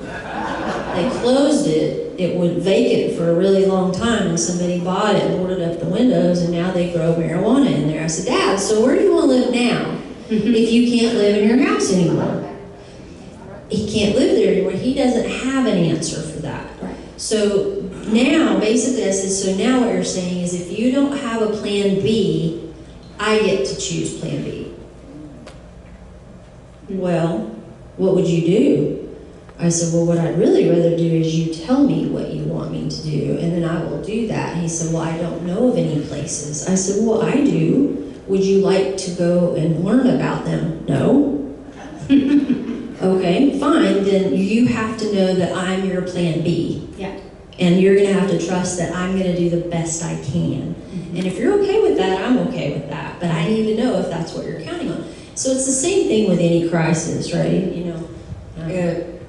They closed it. It was vacant for a really long time, and somebody bought it and boarded up the windows, and now they grow marijuana in there. I said, Dad, so where do you want to live now if you can't live in your house anymore? He can't live there anymore. He doesn't have an answer for that. So now, basically, I said, so now what you're saying is if you don't have a plan B, I get to choose plan B. Well, what would you do? I said, well, what I'd really rather do is you tell me what you want me to do, and then I will do that. He said, well, I don't know of any places. I said, well, I do. Would you like to go and learn about them? No. Okay, fine. Then you have to know that I'm your plan B. Yeah. And you're going to have to trust that I'm going to do the best I can. Mm-hmm. And if you're okay with that, I'm okay with that. But I need to know if that's what you're counting on. So it's the same thing with any crisis, right? You know. And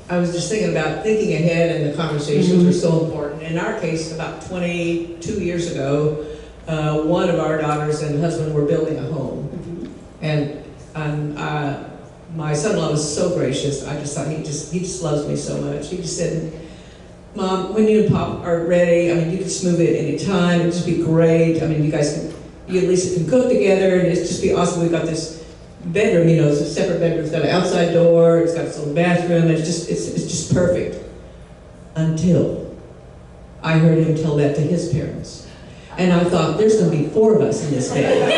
I was just thinking about thinking ahead, and the conversations are so important. In our case, about 22 years ago, one of our daughters and husband were building a home. And my son-in-law was so gracious. I just thought he just loves me so much. He just said, Mom, when you and Pop are ready, I mean, you can just move it any time. It'd just be great. I mean, you at least can cook together, and it's just be awesome. We've got this bedroom, you know, it's a separate bedroom. It's got an outside door. It's got its own bathroom. It's just perfect. Until I heard him tell that to his parents, and I thought, there's going to be 4 of us in this bed.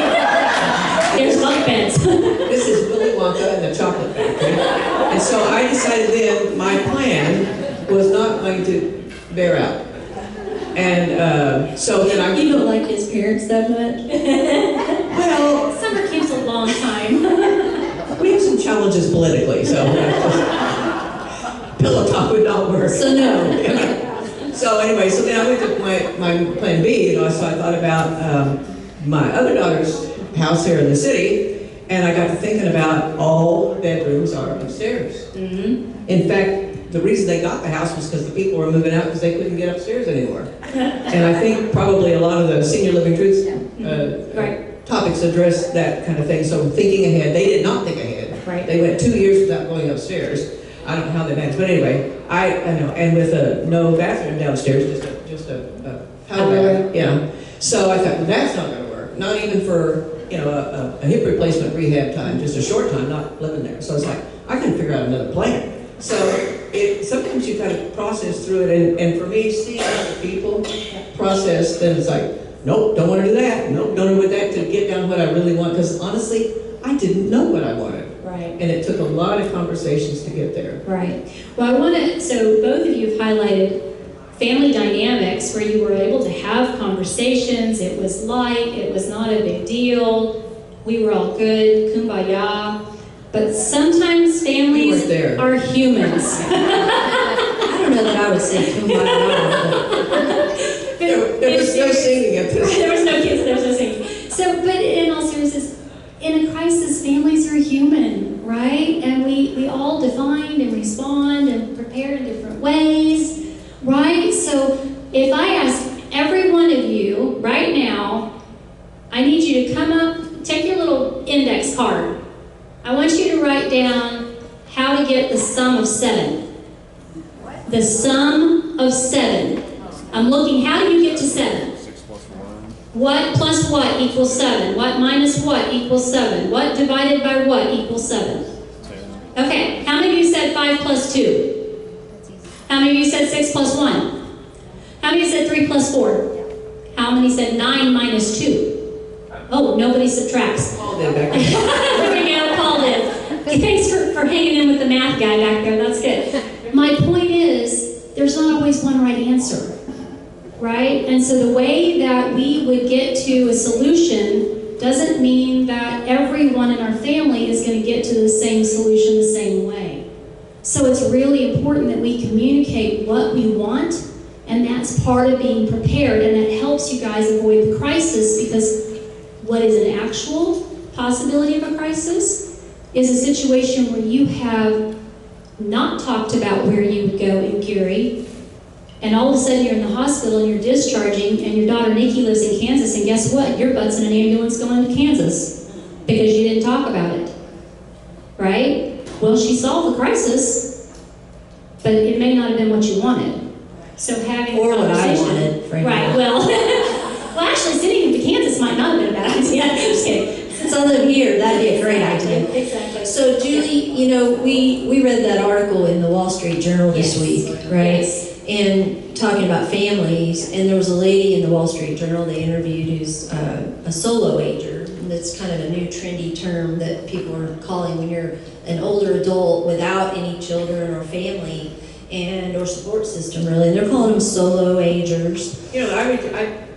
There's bunk beds. This is Willy Wonka and the Chocolate Factory. And so I decided then my plan was not going to bear out. And so then I... You don't like his parents that much? Well, Summer camp's a long time. we have some challenges politically, so pillow talk would not work. So no. So anyway, so then I went to my plan B, you know, so I thought about my other daughter's house here in the city, and I got to thinking about all bedrooms are upstairs. Mm-hmm. In fact, the reason they got the house was because the people were moving out because they couldn't get upstairs anymore. And I think probably a lot of the senior living truths Right. topics address that kind of thing. So thinking ahead, they did not think ahead. Right. They went 2 years without going upstairs. I don't know how they managed, but anyway, I know, and with no bathroom downstairs, just a powder bath, yeah. So I thought, well, that's not going to work. Not even for, you know, a hip replacement rehab time, just a short time, not living there. So it's like, I can figure out another plan. So sometimes you kind of process through it, and for me, seeing other people process, then it's like, nope, don't want to do that. Nope, don't do that to get down what I really want. Because honestly, I didn't know what I wanted. Right. And it took a lot of conversations to get there. Right. Well, I want to, so both of you have highlighted family dynamics where you were able to have conversations. It was light. It was not a big deal. We were all good. Kumbaya. But sometimes families are humans. I don't know that I would say kumbaya. There was no singing at this. There was no kids, there was no singing. So, but in all seriousness, in a crisis, families are human, right? And we all define and respond and prepare in different ways, right? So if I ask everyone right now, I need you to come up, take your little index card. I want you to write down how to get the sum of 7. The sum of 7. I'm looking, how do you get to 7? 6 plus 1. What plus what equals 7? What minus what equals 7? What divided by what equals 7? 10. Okay, how many of you said 5 plus 2? How many of you said 6 plus 1? How many said 3 plus 4? How many said 9 minus 2? Oh, nobody subtracts. Paul did back then. There we go, Paul did. Thanks for hanging in with the math guy back there, that's good. My point is, there's not always one right answer, right? And so the way that we would get to a solution doesn't mean that everyone in our family is going to get to the same solution the same way. So it's really important that we communicate what we want, and that's part of being prepared, and that helps you guys avoid the crisis, because what is an actual possibility of a crisis is a situation where you have not talked about where you would go in Gary, and all of a sudden you're in the hospital and you're discharging, and your daughter Nikki lives in Kansas, and guess what? Your butt's in an ambulance going to Kansas because you didn't talk about it, right? Well, she solved the crisis, but it may not have been what you wanted. So having Or a what I conversation, wanted, frankly. right? Well, well, actually, sending him to Kansas might not have been a bad idea. Just kidding. Since I live here, that'd be a great idea. Exactly. So Julie, you know, we read that article in the Wall Street Journal this week, right? Yes. And talking about families, and there was a lady in the Wall Street Journal they interviewed who's a solo ager. And that's kind of a new trendy term that people are calling when you're an older adult without any children or family and or support system, really. And they're calling them solo agers. You know, I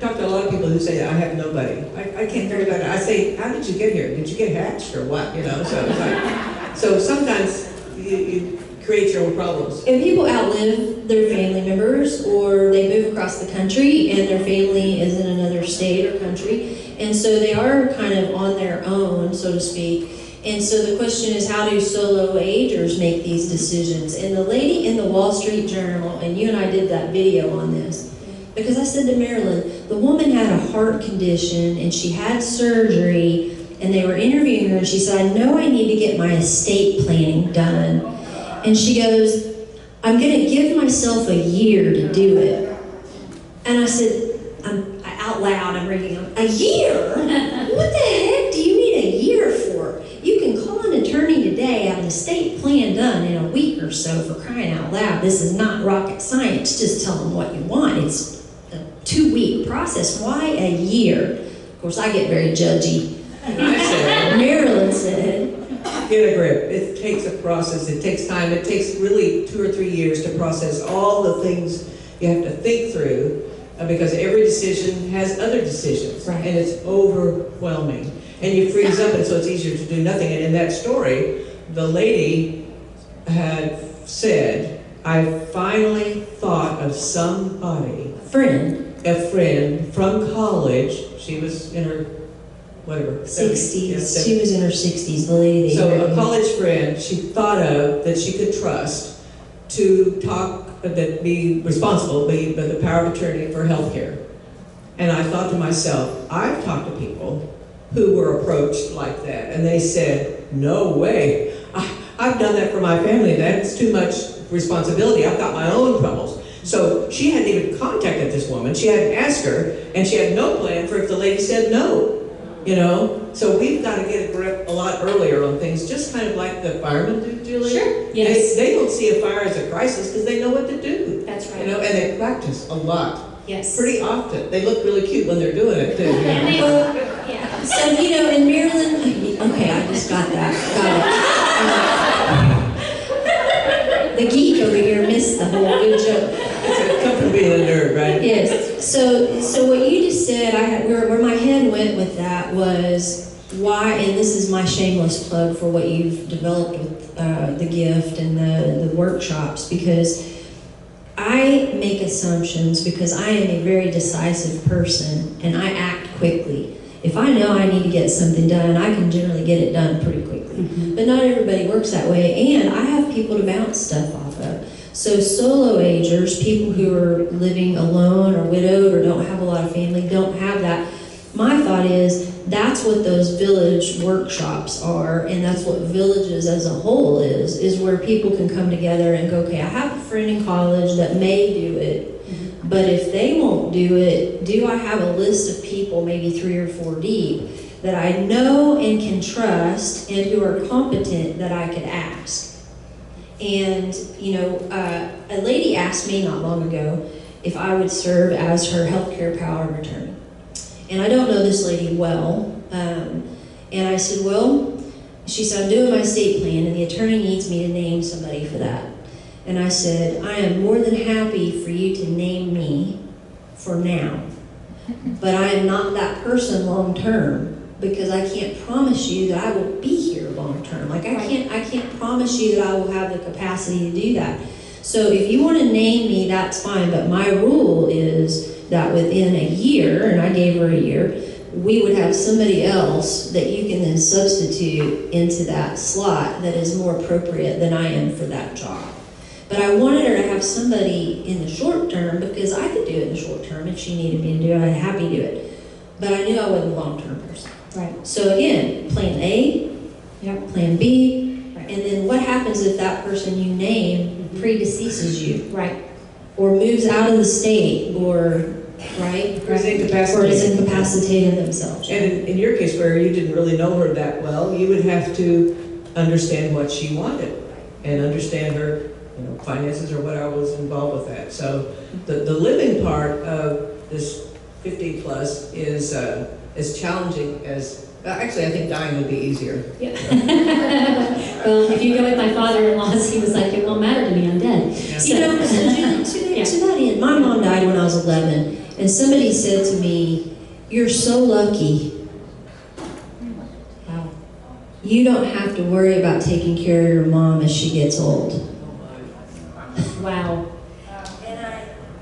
talk to a lot of people who say, I have nobody. I can't figure that out. I say, how did you get here? Did you get hatched or what? You know, so it's like, so sometimes you create your own problems. And people outlive their family members, or they move across the country and their family is in another state or country. And so they are kind of on their own, so to speak. And so the question is, how do solo agers make these decisions? And the lady in the Wall Street Journal, and you and I did that video on this, because I said to Marilyn, the woman had a heart condition and she had surgery, and they were interviewing her, and she said, I know I need to get my estate planning done. And she goes, I'm going to give myself a year to do it. And I said, out loud, I'm reading, a year? What the heck do you need a year for? You can call an attorney today, have an estate plan done in a week or so, for crying out loud. This is not rocket science. Just tell them what you want. It's a 2-week process. Why a year? Of course, I get very judgy. And I said, Marilyn said, get a grip. It takes a process. It takes time. It takes really 2 or 3 years to process all the things you have to think through, because every decision has other decisions, right. And it's overwhelming. And you freeze up, and so it's easier to do nothing. And in that story, the lady had said, I finally thought of somebody, a friend from college. She was in her, whatever, 60s. yeah, She was in her 60s, the lady. so a college friend she thought of that she could trust to talk, that be responsible, be the power of attorney for health care. And I thought to myself, I've talked to people who were approached like that, and they said, no way. I've done that for my family. That's too much responsibility. I've got my own troubles. So she hadn't even contacted this woman. She hadn't asked her, and she had no plan for if the lady said no. You know, so we've got to get a grip a lot earlier on things, just kind of like the firemen do, Julie. Sure, yes. They don't see a fire as a crisis because they know what to do. That's right. You know, and they practice a lot. Yes. Pretty often. They look really cute when they're doing it, too. You know? And they will, yeah. So, you know, in Maryland, okay, I just got that. Got it. The geek over here missed the whole good joke. It's come from being a nerd, right? Yes. So what you just said, where my head went with that was why, and this is my shameless plug for what you've developed with the gift and the workshops, because I make assumptions because I am a very decisive person and I act quickly. If I know I need to get something done, I can generally get it done pretty quickly. Mm-hmm. But not everybody works that way, and I have people to bounce stuff off of. So solo agers, people who are living alone or widowed or don't have a lot of family, don't have that. My thought is that's what those village workshops are, and that's what villages as a whole is where people can come together and go, okay, I have a friend in college that may do it, but if they won't do it, do I have a list of people, maybe 3 or 4 deep, that I know and can trust and who are competent that I could ask? And, a lady asked me not long ago if I would serve as her healthcare power of attorney. And I don't know this lady well. And I said, well, she said, I'm doing my estate plan and the attorney needs me to name somebody for that. And I said, I am more than happy for you to name me for now. But I am not that person long term, because I can't promise you that I will be here long term. Like I can't promise you that I will have the capacity to do that. So if you want to name me, that's fine, but my rule is that within a year, and I gave her a year, we would have somebody else that you can then substitute into that slot that is more appropriate than I am for that job. But I wanted her to have somebody in the short term, because I could do it in the short term if she needed me to do it, I'd happy to do it. But I knew I wasn't a long-term person. Right. So again, plan A, Yep. plan B, Right. and then what happens if that person you name predeceases you? Right. Or moves out of the state, or, right? Or is Or is incapacitated. incapacitated themselves. And in your case, where you didn't really know her that well, you would have to understand what she wanted and understand her, finances or what I was involved with that. So the living part of this 50 plus is as challenging as, actually I think dying would be easier. Yeah. Well, if you go with my father-in-law's, he was like, it won't matter to me, I'm dead. Yeah. To that end, my mom died when I was 11, and somebody said to me, you're so lucky. Wow. You don't have to worry about taking care of your mom as she gets old. Wow.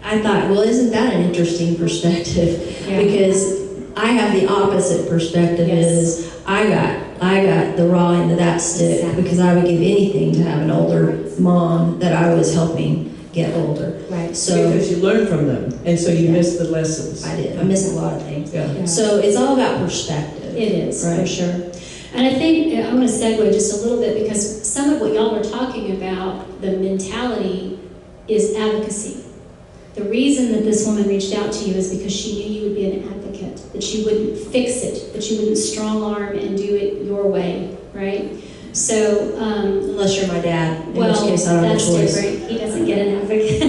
I thought, well, isn't that an interesting perspective? Yeah. Because I have the opposite perspective. Yes. Is I got the raw end of that stick, Exactly. because I would give anything to have an older mom that I was helping get older. Right. So Because you learn from them, and so you miss the lessons. I did. I missed a lot of things. Yeah. Yeah. So it's all about perspective. It is, for Right. sure. And I think, I'm going to segue just a little bit, because some of what y'all were talking about, the mentality, is advocacy. The reason that this woman reached out to you is because she knew you would be an advocate, that you wouldn't fix it, that you wouldn't strong arm and do it your way, right? So, Unless you're my dad, in well, which case I don't have a that's choice. different. He doesn't get an advocate.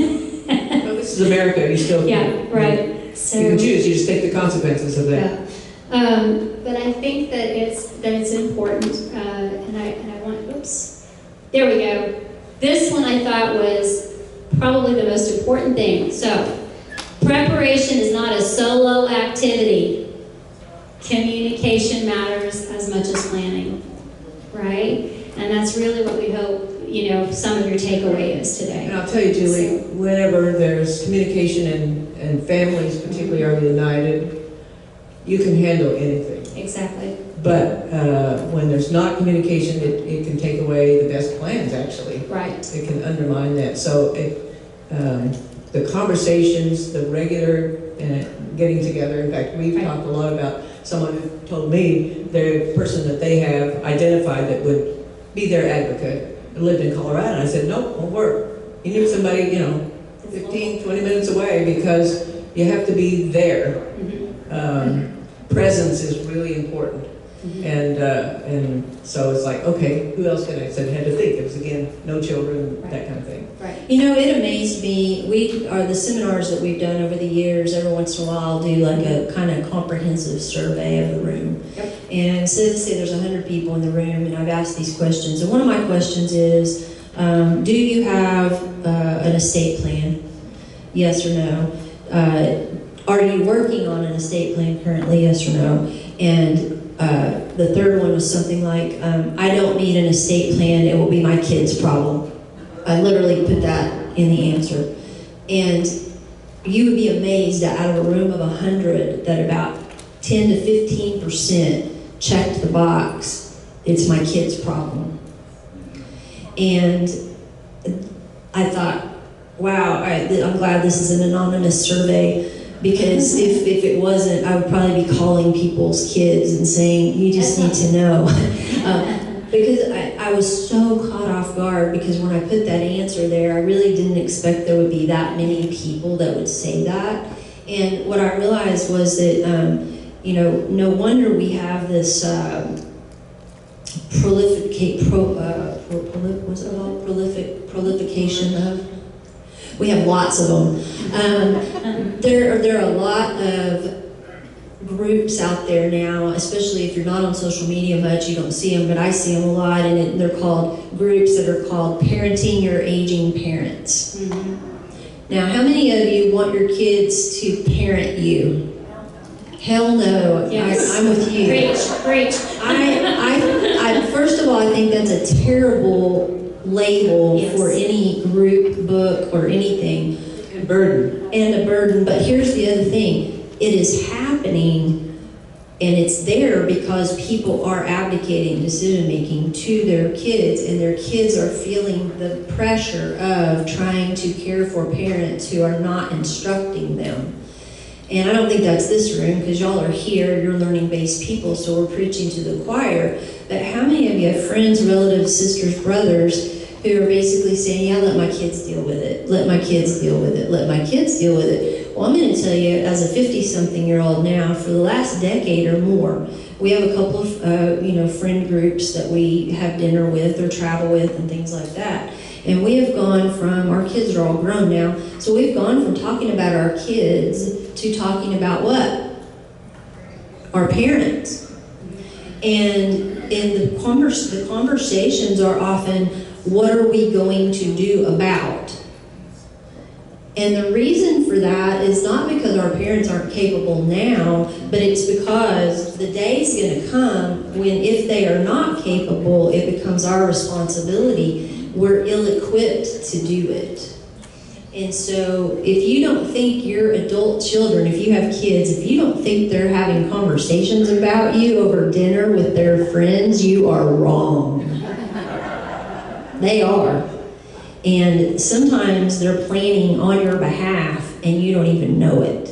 Well, this is America, you still Yeah, right. So, You can choose, you just take the consequences of that. yeah. But I think that it's important, and I want, oops, there we go. This one I thought was probably the most important thing. So, preparation is not a solo activity. Communication matters as much as planning, right? And that's really what we hope, some of your takeaway is today. And I'll tell you, Julie, whenever there's communication and families particularly are united, you can handle anything. Exactly. But when there's not communication, it can take away the best plans, actually. Right. It can undermine that. So the conversations, the regular getting together, in fact, we've Right. talked a lot about someone who told me the person that they have identified that would be their advocate lived in Colorado. And I said, nope, won't work. You need somebody, 15, 20 minutes away, because you have to be there. Mhm. Presence is really important. Mhm. And so it's like, okay, who else can I? So I had to think. It was, again, no children, Right. that kind of thing. Right. It amazed me. We are the seminars that we've done over the years. Every once in a while, I'll do like a kind of comprehensive survey of the room. Yep. And so let's say there's 100 people in the room, and I've asked these questions. And one of my questions is, do you have an estate plan? Yes or no? Are you working on an estate plan currently? Yes or no? And the third one was something like, I don't need an estate plan, it will be my kid's problem. I literally put that in the answer. And you would be amazed that out of a room of 100, that about 10 to 15% checked the box, it's my kid's problem. And I thought, wow, I'm glad this is an anonymous survey, because if it wasn't, I would probably be calling people's kids and saying, you just need to know. Because I was so caught off guard, because when I put that answer there, I really didn't expect there would be that many people that would say that. And what I realized was that, no wonder we have this prolification of. We have lots of them. There are a lot of groups out there now, especially if you're not on social media much, you don't see them, but I see them a lot, and they're called groups that are called Parenting Your Aging Parents. Mm-hmm. Now, how many of you want your kids to parent you? Hell no. Yes. I'm with you. Preach. I first of all, I think that's a terrible label for any group, book, or anything. And a burden. But here's the other thing. It is happening, and it's there because people are abdicating decision-making to their kids, and their kids are feeling the pressure of trying to care for parents who are not instructing them. And I don't think that's this room, because y'all are here, you're learning-based people, so we're preaching to the choir. But how many of you have friends, relatives, sisters, brothers who are basically saying, yeah, let my kids deal with it, let my kids deal with it, let my kids deal with it? Well, I'm going to tell you, as a 50-something-year-old now, for the last decade or more, we have a couple of friend groups that we have dinner with or travel with and things like that. And we have gone from, our kids are all grown now, so we've gone from talking about our kids to talking about what? Our parents. And the conversations are often, what are we going to do about? And the reason for that is not because our parents aren't capable now, but it's because the day's going to come when, if they are not capable, it becomes our responsibility. We're ill-equipped to do it. And so if you don't think your adult children, if you have kids, if you don't think they're having conversations about you over dinner with their friends, you are wrong. They are. And sometimes they're planning on your behalf and you don't even know it.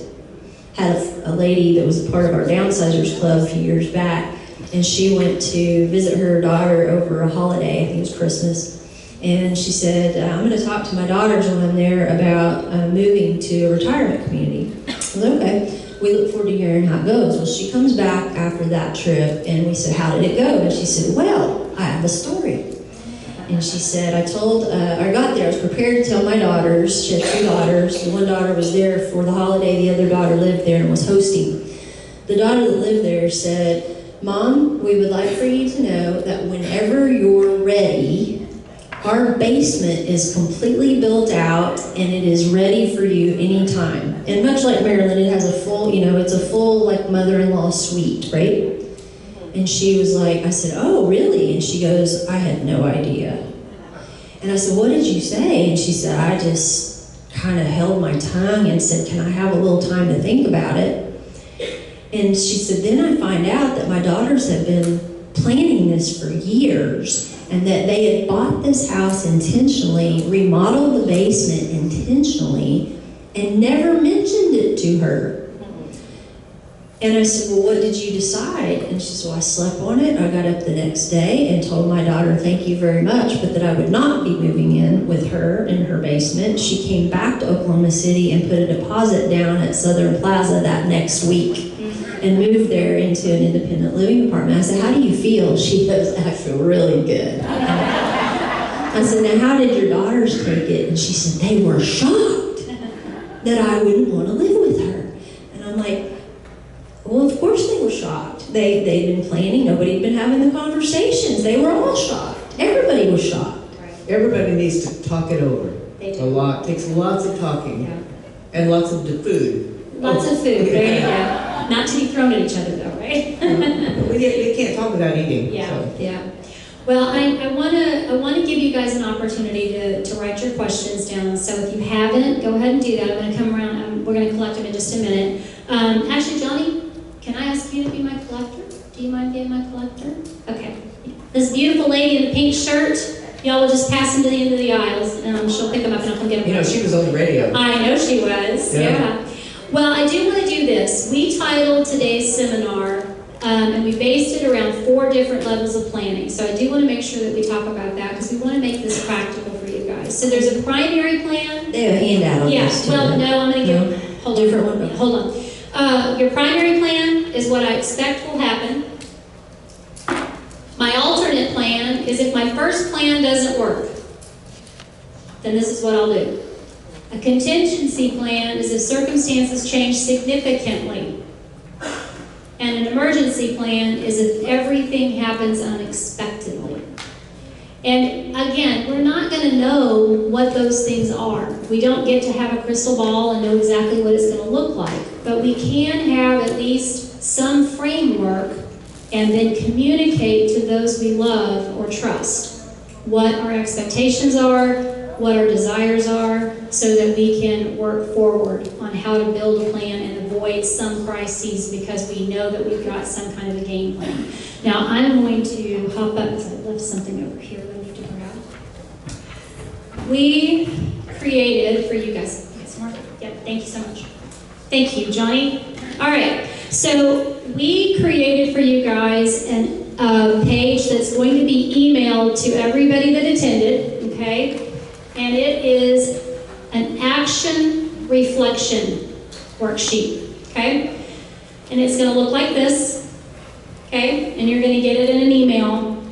Had a lady that was a part of our Downsizers Club a few years back, and she went to visit her daughter over a holiday, I think it was Christmas. And she said, I'm going to talk to my daughters when I'm there about moving to a retirement community. I was okay. We look forward to hearing how it goes. Well, she comes back after that trip, and we said, how did it go? And she said, well, I have a story. And she said, I got there, I was prepared to tell my daughters. She had 2 daughters. The one daughter was there for the holiday, the other daughter lived there and was hosting. The daughter that lived there said, Mom, we would like for you to know that whenever you're ready, our basement is completely built out and it is ready for you anytime. And much like Marilyn, it has a full, it's a full like mother-in-law suite, right? And she was like, I said, oh, really? And she goes, I had no idea. And I said, what did you say? And she said, I just kind of held my tongue and said, can I have a little time to think about it? And she said, then I find out that my daughters have been planning this for years, and that they had bought this house intentionally, remodeled the basement intentionally, and never mentioned it to her. And I said, well, what did you decide? And she said, well, I slept on it. I got up the next day and told my daughter, thank you very much, but that I would not be moving in with her in her basement. She came back to Oklahoma City and put a deposit down at Southern Plaza that next week and moved there into an independent living apartment. I said, how do you feel? She goes, I feel really good. I said, now how did your daughters take it? And she said, they were shocked that I wouldn't want to live with her. And I'm like, well, of course they were shocked. They'd been planning. Nobody had been having the conversations. They were all shocked. Everybody was shocked. Everybody needs to talk it over. They do. A lot. Takes lots of talking. Yeah. And lots of food. Lots of food. There you go. Not to be thrown at each other, though, right? We can't talk without eating. Yeah, So. yeah. Well, I want to give you guys an opportunity to write your questions down. So if you haven't, go ahead and do that. I'm going to come around. We're going to collect them in just a minute. Actually, Johnny, can I ask you to be my collector? Do you mind being my collector? Okay. This beautiful lady in the pink shirt, Y'all will just pass them to the end of the aisles, and she'll pick them up and I'll come get them. You know, she was on the radio. I know she was, yeah. Well, I do want to do this. We titled today's seminar, and we based it around 4 different levels of planning. So I do want to make sure that we talk about that because we want to make this practical for you guys. So there's a primary plan. They have a handout on Yeah, this too. well, no, I'm going to give, hold on. Different one. Hold on. Your primary plan is what I expect will happen. My alternate plan is if my first plan doesn't work, then this is what I'll do. A contingency plan is if circumstances change significantly. And an emergency plan is if everything happens unexpectedly. And again, we're not going to know what those things are. We don't get to have a crystal ball and know exactly what it's going to look like. But we can have at least some framework and then communicate to those we love or trust what our expectations are, what our desires are, so that we can work forward on how to build a plan and avoid some crises because we know that we've got some kind of a game plan. Now, I'm going to hop up because I left something over here that I need to grab. We created for you guys. Yeah, thank you so much. Thank you, Johnny. All right, so we created for you guys a page that's going to be emailed to everybody that attended, okay? And it is an action reflection worksheet, okay? And it's going to look like this, okay? And you're going to get it in an email,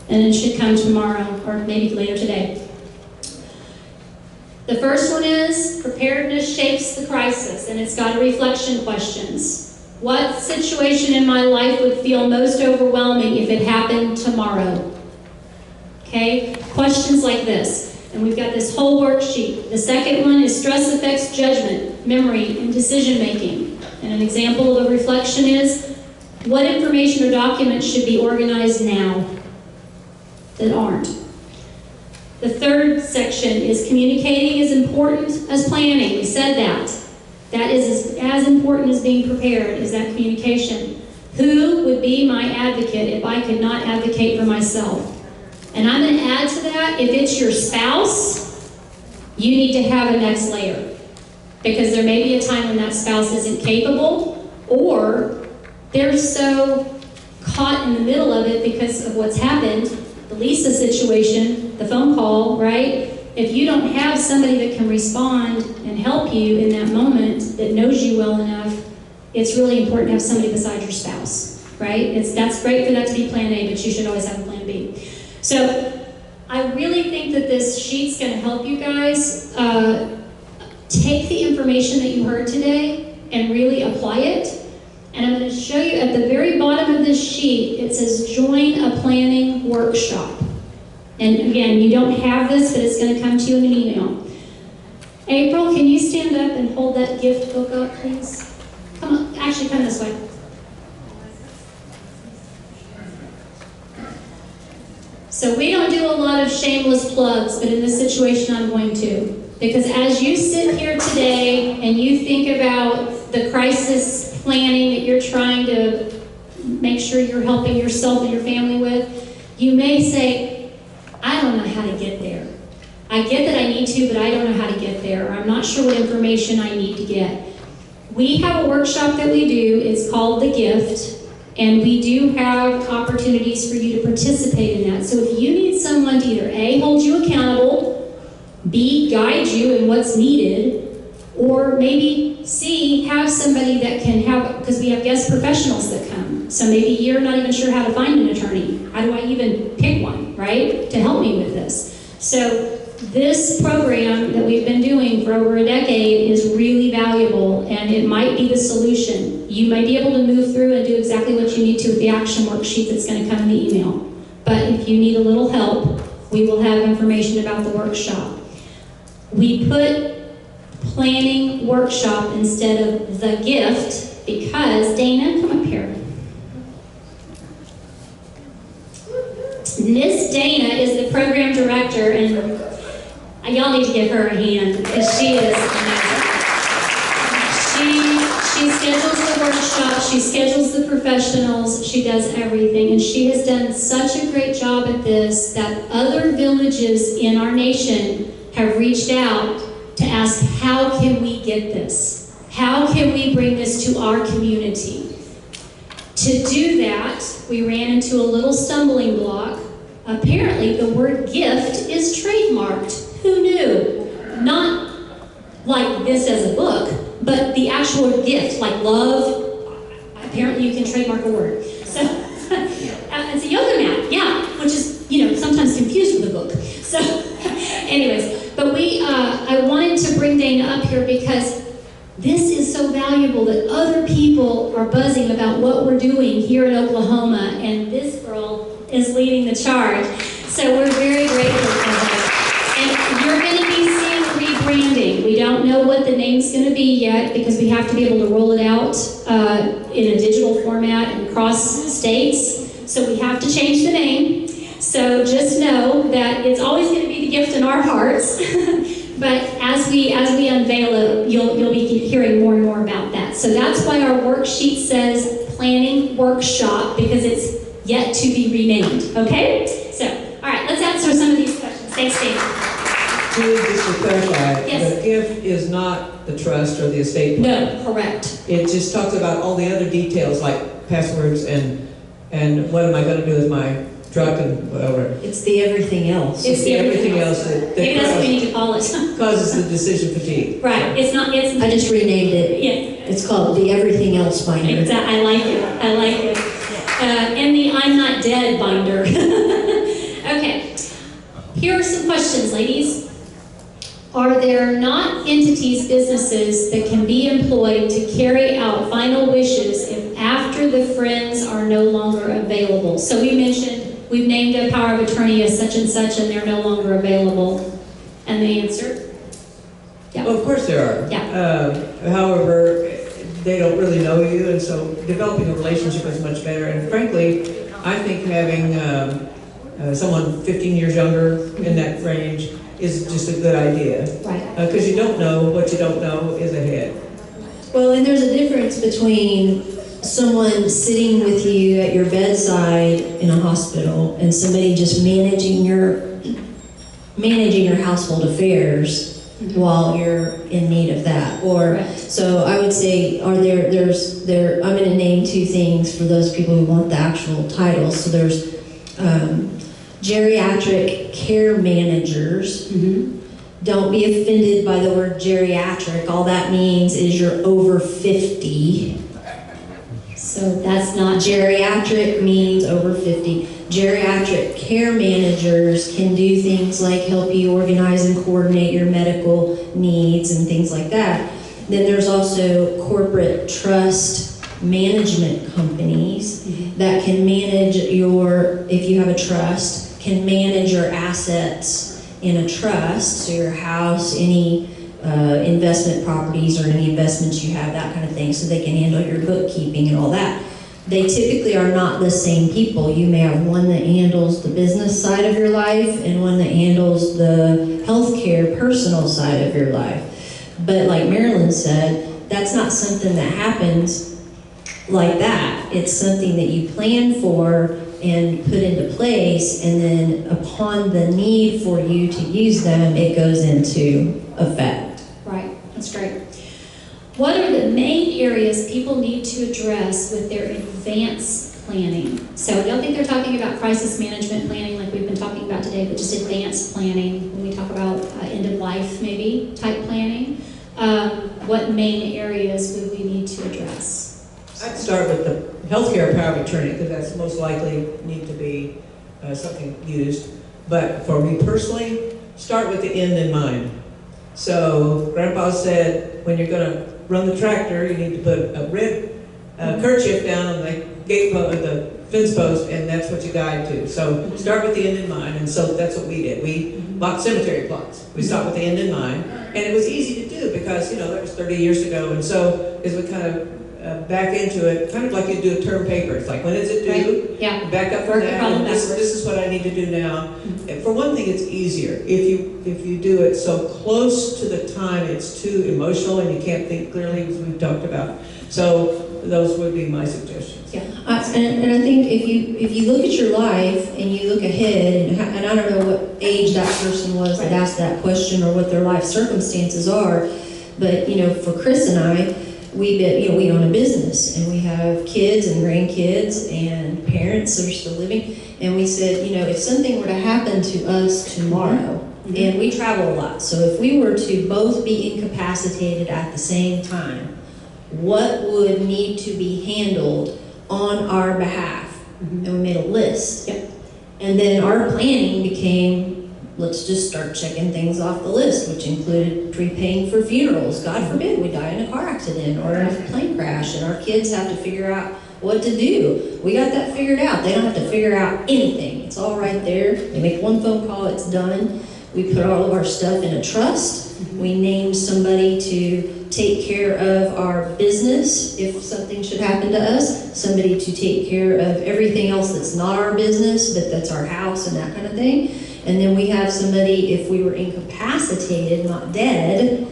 and it should come tomorrow or maybe later today. The first one is preparedness shapes the crisis, and it's got reflection questions. What situation in my life would feel most overwhelming if it happened tomorrow? Okay, questions like this. And we've got this whole worksheet. The second one is stress affects judgment, memory, and decision making. And an example of a reflection is, what information or documents should be organized now that aren't? The third section is communicating is important as planning. We said that. That is as important as being prepared, is that communication. Who would be my advocate if I could not advocate for myself? And I'm going to add to that, if it's your spouse, you need to have a next layer. Because there may be a time when that spouse isn't capable, or they're so caught in the middle of it because of what's happened, the Lisa situation, the phone call, right? If you don't have somebody that can respond and help you in that moment, that knows you well enough, it's really important to have somebody beside your spouse, right? That's great for that to be plan A, but you should always have a plan B. So I really think that this sheet's going to help you guys take the information that you heard today and really apply it. And I'm going to show you at the very bottom of this sheet, it says join a planning workshop. And again, you don't have this, but it's going to come to you in an email. April, can you stand up and hold that gift book up, please? Come on, actually come this way. So we don't do a lot of shameless plugs, but in this situation I'm going to. Because as you sit here today and you think about the crisis planning that you're trying to make sure you're helping yourself and your family with, you may say, I don't know how to get there. I get that I need to, but I don't know how to get there. Or I'm not sure what information I need to get. We have a workshop that we do. It's called The Gift. And we do have opportunities for you to participate in that. So if you need someone to either A, hold you accountable, B, guide you in what's needed, or maybe C, have somebody that can have, because we have guest professionals that come. So maybe you're not even sure how to find an attorney. How do I even pick one, right, to help me with this? So this program that we've been doing for over a decade is really valuable, and it might be the solution. You might be able to move through and do exactly what you need to with the action worksheet that's going to come in the email. But if you need a little help, we will have information about the workshop. We put planning workshop instead of the gift because, Dana, come up here. Miss Dana is the program director, and y'all need to give her a hand because she is amazing. She schedules the workshops, she schedules the professionals, she does everything, and she has done such a great job at this that other villages in our nation have reached out to ask, how can we get this? How can we bring this to our community? To do that, we ran into a little stumbling block. Apparently, the word gift is trademarked. Who knew? Not like this as a book, but the actual gift, like love. Apparently, you can trademark a word. So, it's a yoga mat, yeah, which is, sometimes confused with a book. So, anyways, but I wanted to bring Dana up here because this is so valuable that other people are buzzing about what we're doing here in Oklahoma, and this girl is leading the charge. So we're very grateful for that. And you're going to be seeing rebranding. We don't know what the name's going to be yet because we have to be able to roll it out in a digital format and across states. So we have to change the name. So just know that it's always going to be the gift in our hearts. But as we unveil it, you'll be hearing more and more about that. So that's why our worksheet says planning workshop, because it's yet to be renamed. Okay? So, all right, let's answer some of these questions. Thanks, Dave. Just to clarify, Yes. the gift is not the trust or the estate plan. No, correct. It just talks about all the other details like passwords and what am I going to do with my truck and whatever. It's the everything else. It's the everything else that Maybe that's what we need to call it. causes the decision fatigue. Right. It's not. It's. I just renamed it. Yeah. It's called the everything else binder. Exactly. I like it. I like it. And the I'm not dead binder. Okay. Here are some questions, ladies. Are there not entities, businesses that can be employed to carry out final wishes if after the friends are no longer available? So we mentioned we've named a power of attorney as such and such, and they're no longer available. And the answer? Yeah. Well, of course there are. Yeah. However, they don't really know you, and so developing a relationship is much better. And frankly, I think having someone 15 years younger in that range is just a good idea. Right. Because you don't know what you don't know is ahead. Well, and there's a difference between someone sitting with you at your bedside in a hospital and somebody just managing your household affairs while you're in need of that. Or Right. so I would say, I'm going to name two things for those people who want the actual titles. So there's geriatric care managers. Don't be offended by the word geriatric. All that means is you're over 50. So that's not. Geriatric means over 50. Geriatric care managers can do things like help you organize and coordinate your medical needs and things like that. Then there's also corporate trust management companies that can manage if you have a trust, can manage your assets in a trust, so your house, any investment properties or any investments you have, that kind of thing, so they can handle your bookkeeping and all that. They typically are not the same people. You may have one that handles the business side of your life and one that handles the healthcare personal side of your life. But like Marilyn said, that's not something that happens like that. It's something that you plan for and put into place, and then upon the need for you to use them, it goes into effect. Right, that's great. What are the main areas people need to address with their advanced planning? So I don't think they're talking about crisis management planning like we've been talking about today, but just advanced planning. When we talk about end of life maybe type planning, what main areas would we need to address? I'd start with the healthcare power of attorney, because that's most likely need to be something used. But for me personally, start with the end in mind. So Grandpa said, when you're going to run the tractor, you need to put a red kerchief down on the gate post, the fence post, and that's what you guide to. So start with the end in mind, and so that's what we did. We bought cemetery plots. We stopped with the end in mind, and it was easy to do because that was 30 years ago. And so as we kind of back into it, kind of like you do a term paper. It's like, when is it due? Right. Yeah. Back up from Work that. the problem And this backwards. is what I need to do now. For one thing, it's easier. If you do it so close to the time, it's too emotional and you can't think clearly, as we've talked about. So those would be my suggestions. Yeah. And I think if you look at your life and you look ahead, and I don't know what age that person was that asked that question or what their life circumstances are, but for Chris and I, we own a business and we have kids and grandkids and parents that are still living, and we said, if something were to happen to us tomorrow, and we travel a lot, so if we were to both be incapacitated at the same time, what would need to be handled on our behalf? And we made a list. Yep. And then our planning became, let's just start checking things off the list, which included prepaying for funerals. God forbid we die in a car accident or in a plane crash and our kids have to figure out what to do. We got that figured out. They don't have to figure out anything. It's all right there. They make one phone call, it's done. We put all of our stuff in a trust. We named somebody to take care of our business if something should happen to us, somebody to take care of everything else that's not our business, but that's our house and that kind of thing. And then we have somebody, if we were incapacitated, not dead,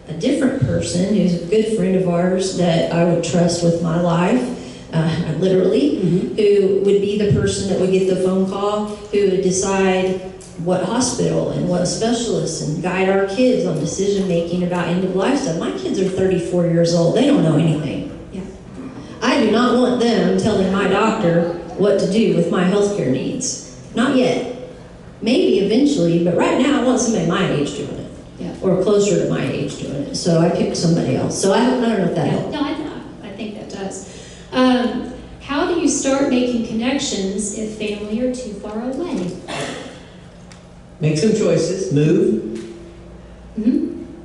a different person who's a good friend of ours that I would trust with my life, literally, who would be the person that would get the phone call, who would decide what hospital and what specialists and guide our kids on decision making about end of life stuff. My kids are 34 years old. They don't know anything. Yeah. I do not want them telling my doctor what to do with my healthcare needs. Not yet. Maybe eventually, but right now I want somebody my age doing it. Yeah. Or closer to my age doing it. So I picked somebody else. So I don't know if that helped. No, I think that does. How do you start making connections if family are too far away? Make some choices, move.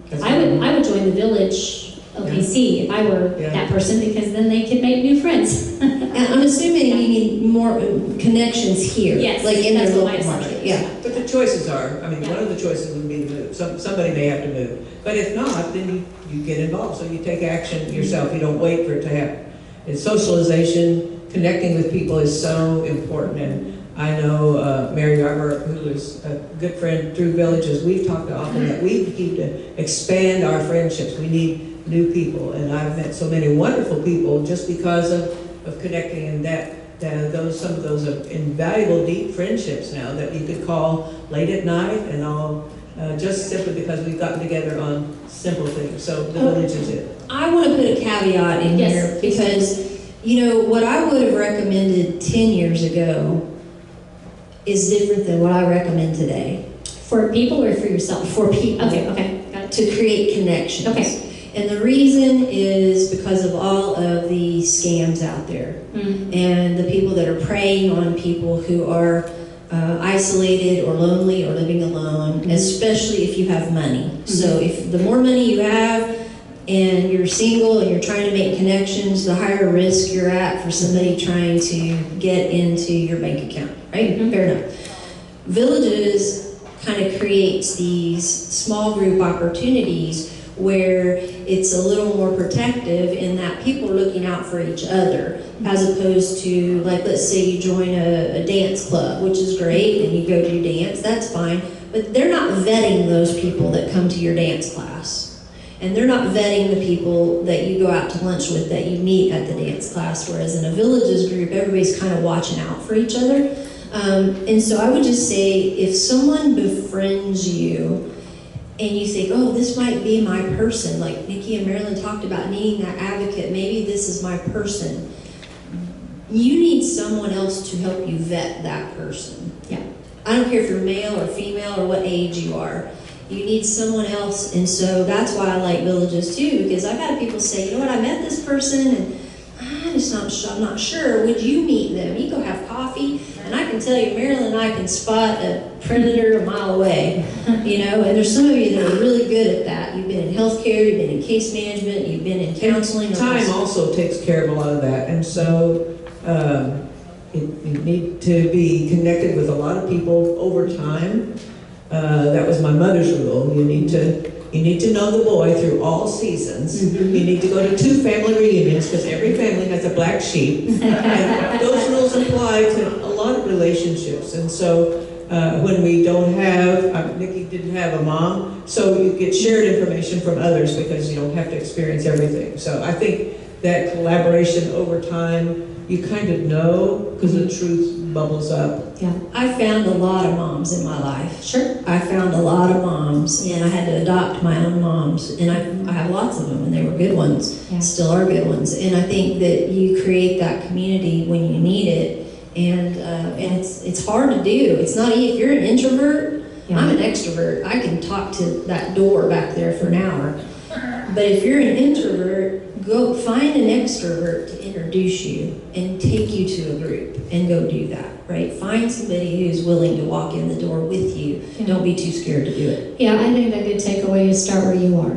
That's I would join the village LPC if I were Yeah. that person, because then they could make new friends. And I'm assuming you need more connections here. Yes, Like in that's their what my local assumption market. is. Yeah. But the choices are, Yeah. one of the choices would be to move. Somebody may have to move. But if not, then you get involved. So you take action yourself. You don't wait for it to happen. And socialization, connecting with people is so important. And I know Mary Arbor, who is a good friend through villages, we've talked often that we need to expand our friendships. We need new people. And I've met so many wonderful people just because of connecting, and some of those are invaluable, deep friendships now that you could call late at night and all, just simply because we've gotten together on simple things. So the village is it. I want to put a caveat in Yes. here because, what I would have recommended 10 years ago is different than what I recommend today. For people or for yourself? For people. Okay, got it. To create connections. Okay. And the reason is because of all of the scams out there and the people that are preying on people who are isolated or lonely or living alone, especially if you have money. So if the more money you have and you're single and you're trying to make connections, the higher risk you're at for somebody trying to get into your bank account, right? Fair enough. Villages kind of creates these small group opportunities where it's a little more protective in that people are looking out for each other, as opposed to, like, let's say you join a dance club, which is great, and you go do dance, that's fine, but they're not vetting those people that come to your dance class. And they're not vetting the people that you go out to lunch with that you meet at the dance class, whereas in a villages group, everybody's kind of watching out for each other. And so I would just say, if someone befriends you, and you think, oh, this might be my person, like Nikki and Marilyn talked about needing that advocate, maybe this is my person. You need someone else to help you vet that person. Yeah. I don't care if you're male or female or what age you are. You need someone else, and so that's why I like villages too, because I've had people say, you know what, I met this person, and I'm not sure. Would you meet them? You go have coffee, and I can tell you, Marilyn and I can spot a predator a mile away, and there's some of you that are really good at that. You've been in healthcare, you've been in case management, you've been in counseling. Time also takes care of a lot of that, and so you need to be connected with a lot of people over time. That was my mother's rule. You need to you need to know the boy through all seasons. You need to go to 2 family reunions, because every family has a black sheep. And those rules apply to a lot of relationships. And so when we don't have, Nikki didn't have a mom, so you get shared information from others because you don't have to experience everything. So I think that collaboration over time, you kind of know because the truth bubbles up. Yeah, I found a lot of moms in my life. Sure. I found a lot of moms, and I had to adopt my own moms, and I have lots of them, and they were good ones, Yeah. still are good ones. And I think that you create that community when you need it, and it's hard to do. It's not if you're an introvert. Yeah. I'm an extrovert. I can talk to that door back there for an hour. But if you're an introvert, go find an extrovert to introduce you and take you to a group and go do that, right? Find somebody who's willing to walk in the door with you. Yeah. Don't be too scared to do it. Yeah, I think a good takeaway is start where you are,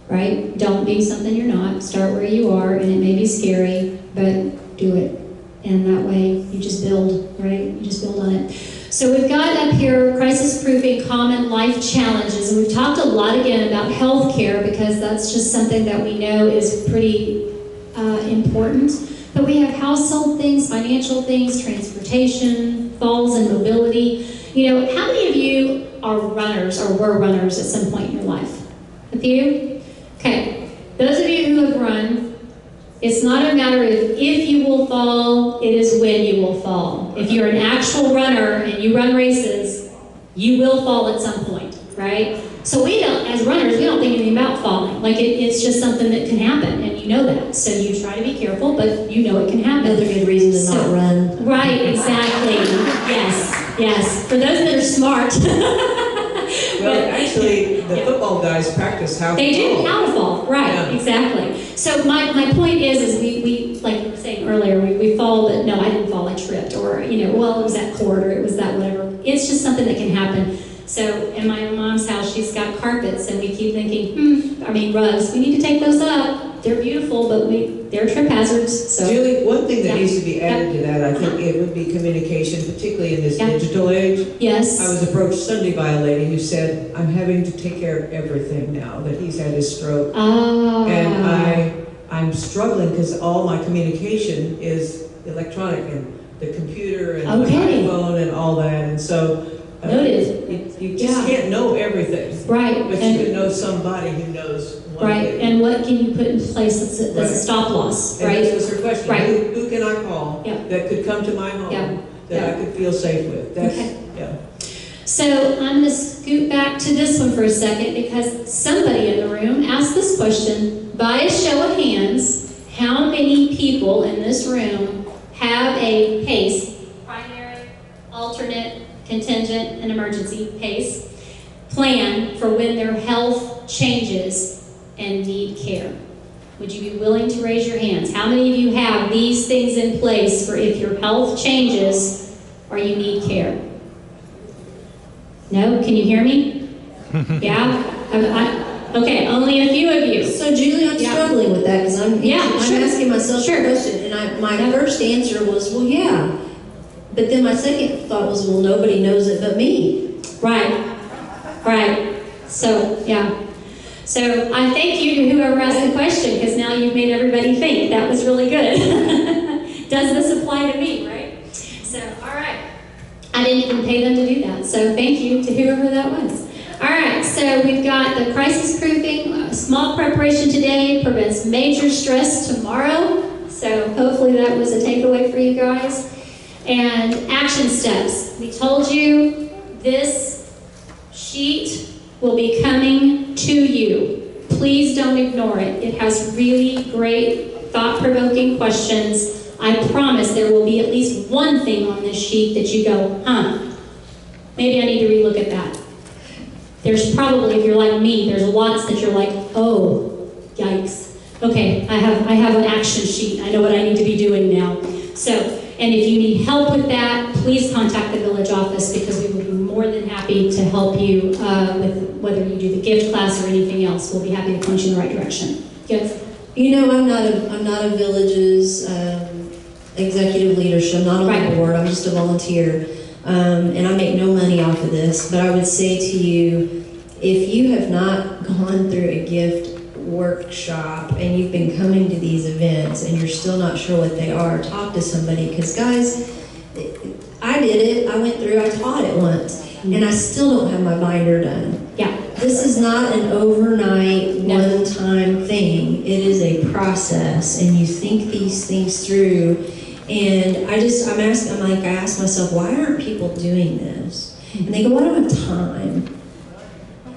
right? Don't be something you're not. Start where you are, and it may be scary, but do it. And that way, you just build, right? You just build on it. So we've got up here crisis-proofing common life challenges, and we've talked a lot again about healthcare because that's just something that we know is pretty important. But we have household things, financial things, transportation, falls and mobility. You know, how many of you are runners or were runners at some point in your life? A few? Okay. Those of you who have run, it's not a matter of if you will fall, it is when you will fall. If you're an actual runner and you run races, you will fall at some point, right? So we don't, as runners, we don't think anything about falling. Like it's just something that can happen, and you know that. So you try to be careful, but you know it can happen. Another good reason to not run. Right, exactly. Yes. For those that are smart. Well, actually, the football guys practice how to They do, fall. how to fall, right, Yeah. exactly. So my point is we like you were saying earlier, we fall, but no, I didn't fall, I tripped, or, well, it was that cord, or it was that whatever. It's just something that can happen. So in my mom's house, she's got carpets, and we keep thinking, rugs, we need to take those up. They're beautiful, but they're trip hazards, so. Julie, one thing that Yeah. needs to be added to that, I think it would be communication, particularly in this Yeah. digital age. Yes. I was approached Sunday by a lady who said, I'm having to take care of everything now that he's had his stroke. Oh. And I'm struggling because all my communication is electronic, and the computer and Okay. the iPhone and all that. And so Noted. you just Yeah. can't know everything. Right. But you can know somebody who knows one Right, thing. and what can you put in place that's a Right. stop loss, And right? this was her question. Right. Who can I call Yeah. that could come to my home Yeah. that Yeah. I could feel safe with? That's, Okay. yeah. So I'm going to scoot back to this one for a second because somebody in the room asked this question. By a show of hands, how many people in this room have a PACE, primary, alternate, contingent, and emergency PACE, plan for when their health changes and need care? Would you be willing to raise your hands? How many of you have these things in place for if your health changes or you need care? No? Can you hear me? Yeah? Okay, only a few of you. So Julie, I'm Yeah. struggling with that because I'm Yeah, sure. asking myself Sure. the question, and my first answer was, well, yeah. But then my second thought was, well, nobody knows it but me. Right. So, yeah. So I thank you to whoever asked the question because now you've made everybody think. That was really good. Does this apply to me, right? So, all right. I didn't even pay them to do that. So thank you to whoever that was. All right, so we've got the crisis proofing, small preparation today prevents major stress tomorrow. So hopefully that was a takeaway for you guys. And action steps. We told you this sheet will be coming to you. Please don't ignore it. It has really great thought-provoking questions. I promise there will be at least one thing on this sheet that you go, maybe I need to relook at that. There's probably, if you're like me, there's lots that you're like, oh, yikes. Okay, I have an action sheet. I know what I need to be doing now. So, and if you need help with that, please contact the village office because we will be more than happy to help you with whether you do the gift class or anything else. We'll be happy to point you in the right direction. Yes? I'm not a village's executive leadership. I'm not on Right. the board. I'm just a volunteer. And I make no money off of this, but I would say to you, If you have not gone through a gift workshop and you've been coming to these events and you're still not sure what they are, talk to somebody, because guys, I did it, I went through, I taught it once, and I still don't have my binder done. Yeah. This is not an overnight, one-time thing. It is a process, and you think these things through. And I ask myself, why aren't people doing this? And they go, I don't have time.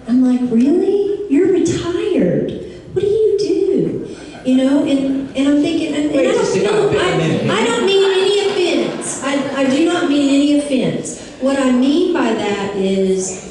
I'm like, really? You're retired. What do you do? You know, and I'm thinking, and Wait I just a minute. don't mean any offense. I do not mean any offense. What I mean by that is,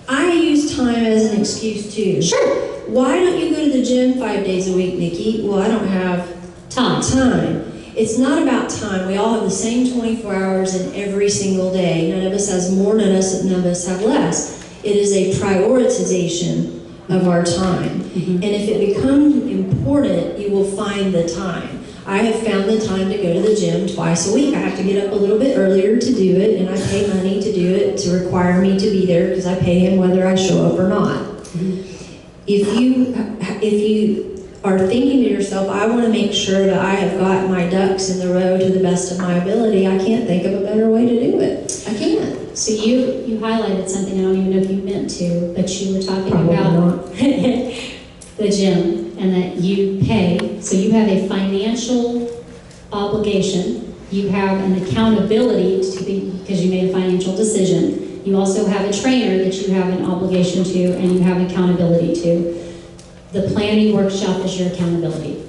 I use time as an excuse too. Sure. Why don't you go to the gym 5 days a week, Nikki? Well, I don't have time. It's not about time. We all have the same 24 hours in every single day. None of us has more, none of us have less. It is a prioritization of our time. And if it becomes important, you will find the time. I have found the time to go to the gym twice a week. I have to get up a little bit earlier to do it, and I pay money to do it to require me to be there because I pay him whether I show up or not. If you are thinking to yourself, I want to make sure that I have got my ducks in the row to the best of my ability, I can't think of a better way to do it. I can't. So you highlighted something, I don't even know if you meant to, but you were talking Probably about not. the gym and that you pay. So you have a financial obligation. You have an accountability because you made a financial decision. You also have a trainer that you have an obligation to and you have accountability to. The planning workshop is your accountability.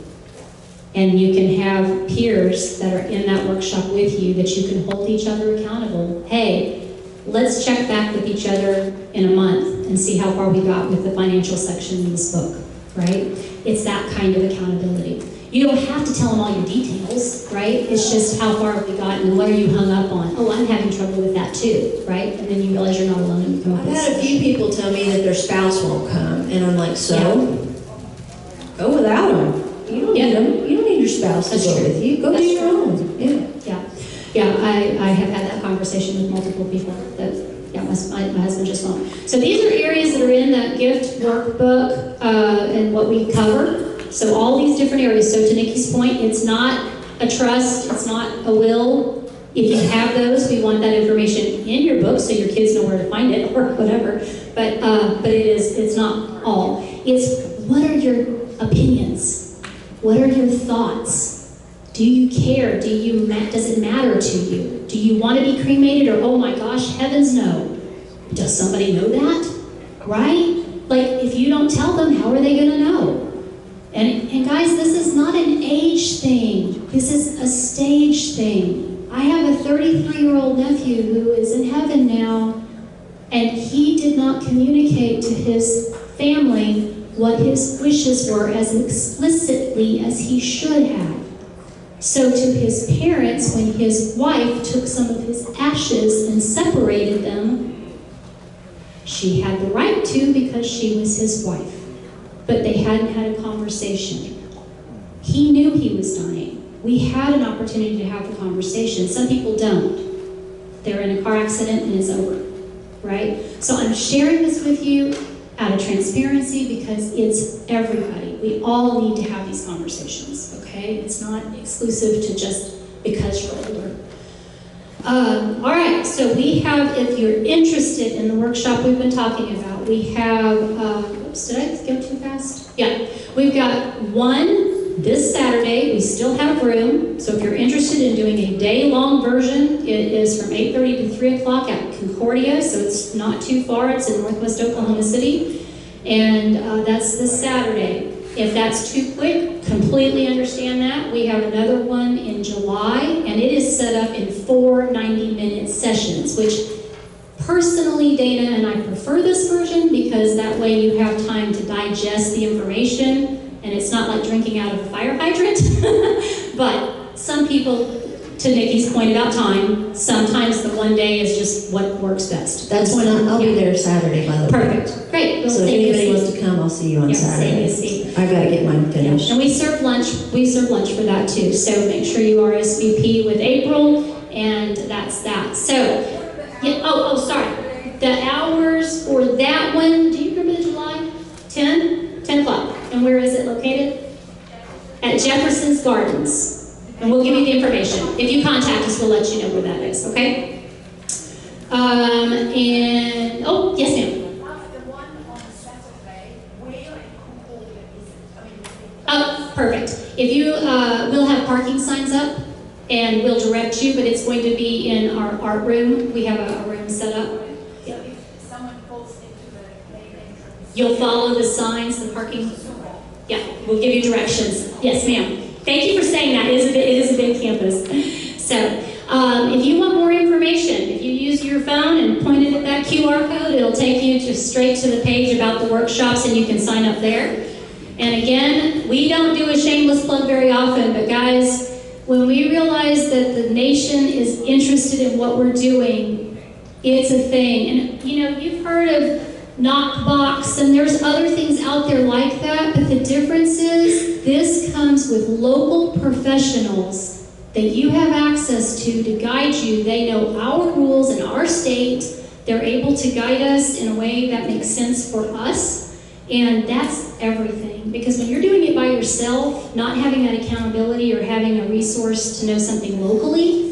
And you can have peers that are in that workshop with you that you can hold each other accountable. Hey, let's check back with each other in a month and see how far we got with the financial section in this book, right? It's that kind of accountability. You don't have to tell them all your details, right? It's just how far have we gotten and what are you hung up on? Oh, I'm having trouble with that too, right? And then you realize you're not alone and you come up I've with had a few people tell me that their spouse won't come, and I'm like, so? Go without them. You don't need them. You don't need your spouse to go with you. Go do your own. Yeah, I have had that conversation with multiple people that, my husband just won't. So these are areas that are in that gift workbook and what we cover. So all these different areas. So to Nikki's point, it's not a trust, it's not a will. If you have those, we want that information in your book so your kids know where to find it or whatever. But it's not all. It's what are your opinions? What are your thoughts? Do you care? Does it matter to you? Do you want to be cremated or, oh my gosh, heavens no? Does somebody know that? Right? Like, if you don't tell them, how are they going to know? And guys, this is not an age thing. This is a stage thing. I have a 33-year-old nephew who is in heaven now, and he did not communicate to his family what his wishes were as explicitly as he should have. So to his parents, when his wife took some of his ashes and separated them, she had the right to because she was his wife. But they hadn't had a conversation. He knew he was dying. We had an opportunity to have the conversation. Some people don't. They're in a car accident and it's over, right? So I'm sharing this with you out of transparency because it's everybody. We all need to have these conversations, okay? It's not exclusive to just because you're older. All right, so we have, if you're interested in the workshop we've been talking about, we have, oops, did I go too fast? Yeah, we've got one this Saturday. We still have room, so if you're interested in doing a day-long version, it is from 8:30 to 3 o'clock at Concordia, so it's not too far. It's in Northwest Oklahoma City, and that's this Saturday. If that's too quick, completely understand that. We have another one in July, and it is set up in 4 90-minute sessions, which personally, Dana and I prefer this version because that way you have time to digest the information, and it's not like drinking out of a fire hydrant. But some people, to Nikki's point about time, sometimes the one day is just what works best. That's when I'll be there Saturday, by the way. Perfect. Great. We'll So if anybody wants to come, I'll see you on Saturday. I gotta get mine finished. And we serve lunch for that too. So make sure you RSVP with April, and that's that. So, yeah, sorry. The hours for that one, do you remember July? 10? 10 o'clock. And where is it located? At Jefferson's Gardens. And we'll give you the information. If you contact us, we'll let you know where that is, okay? Oh, yes, ma'am. The one on Saturday, where in Concordia is it? I mean, Oh, perfect. If you, we'll have parking signs up and we'll direct you, but it's going to be in our art room. We have a room set up. so if someone falls into the main entrance, You'll follow the signs, the parking. Yeah, we'll give you directions. Yes, ma'am. Thank you for saying that. It is a big campus. So, if you want more information, if you use your phone and point it at that QR code, it'll take you just straight to the page about the workshops and you can sign up there. And again, we don't do a shameless plug very often, but guys, when we realize that the nation is interested in what we're doing, it's a thing. And you know, you've heard of Knockbox, and there's other things out there like that, but the difference is this comes with local professionals that you have access to guide you. They know our rules in our state. They're able to guide us in a way that makes sense for us, and that's everything. Because when you're doing it by yourself, not having that accountability or having a resource to know something locally,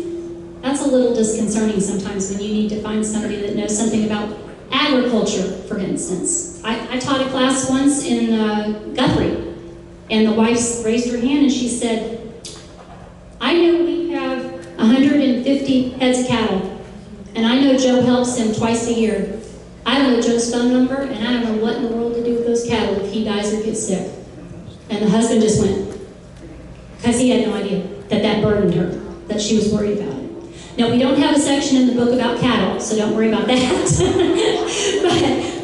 that's a little disconcerting sometimes when you need to find somebody that knows something about agriculture, for instance. I taught a class once in Guthrie, and the wife raised her hand and she said, I know we have 150 heads of cattle, and I know Joe helps him twice a year. I don't know Joe's phone number, and I don't know what in the world to do with those cattle if he dies or gets sick. And the husband just went, because he had no idea that burdened her, that she was worried about it. Now, we don't have a section in the book about cattle, so don't worry about that.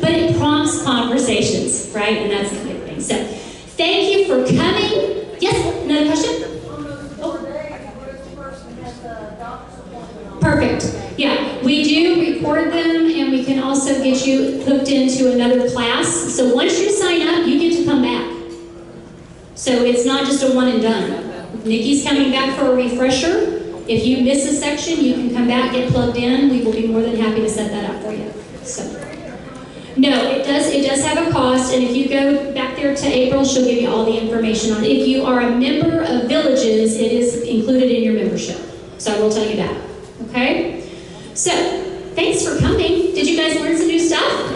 but it prompts conversations, right? And that's a good thing. So, thank you for coming. Yes, another question? Perfect. Yeah, we do record them, and we can also get you hooked into another class. So once you sign up, you get to come back. So it's not just a one and done. Nikki's coming back for a refresher. If you miss a section, you can come back, get plugged in. We will be more than happy to set that up for you. So, no, it does have a cost, and if you go back there to April, she'll give you all the information on it. If you are a member of Villages, it is included in your membership. So I will tell you that. Okay? So, thanks for coming. Did you guys learn some new stuff?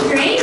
Great.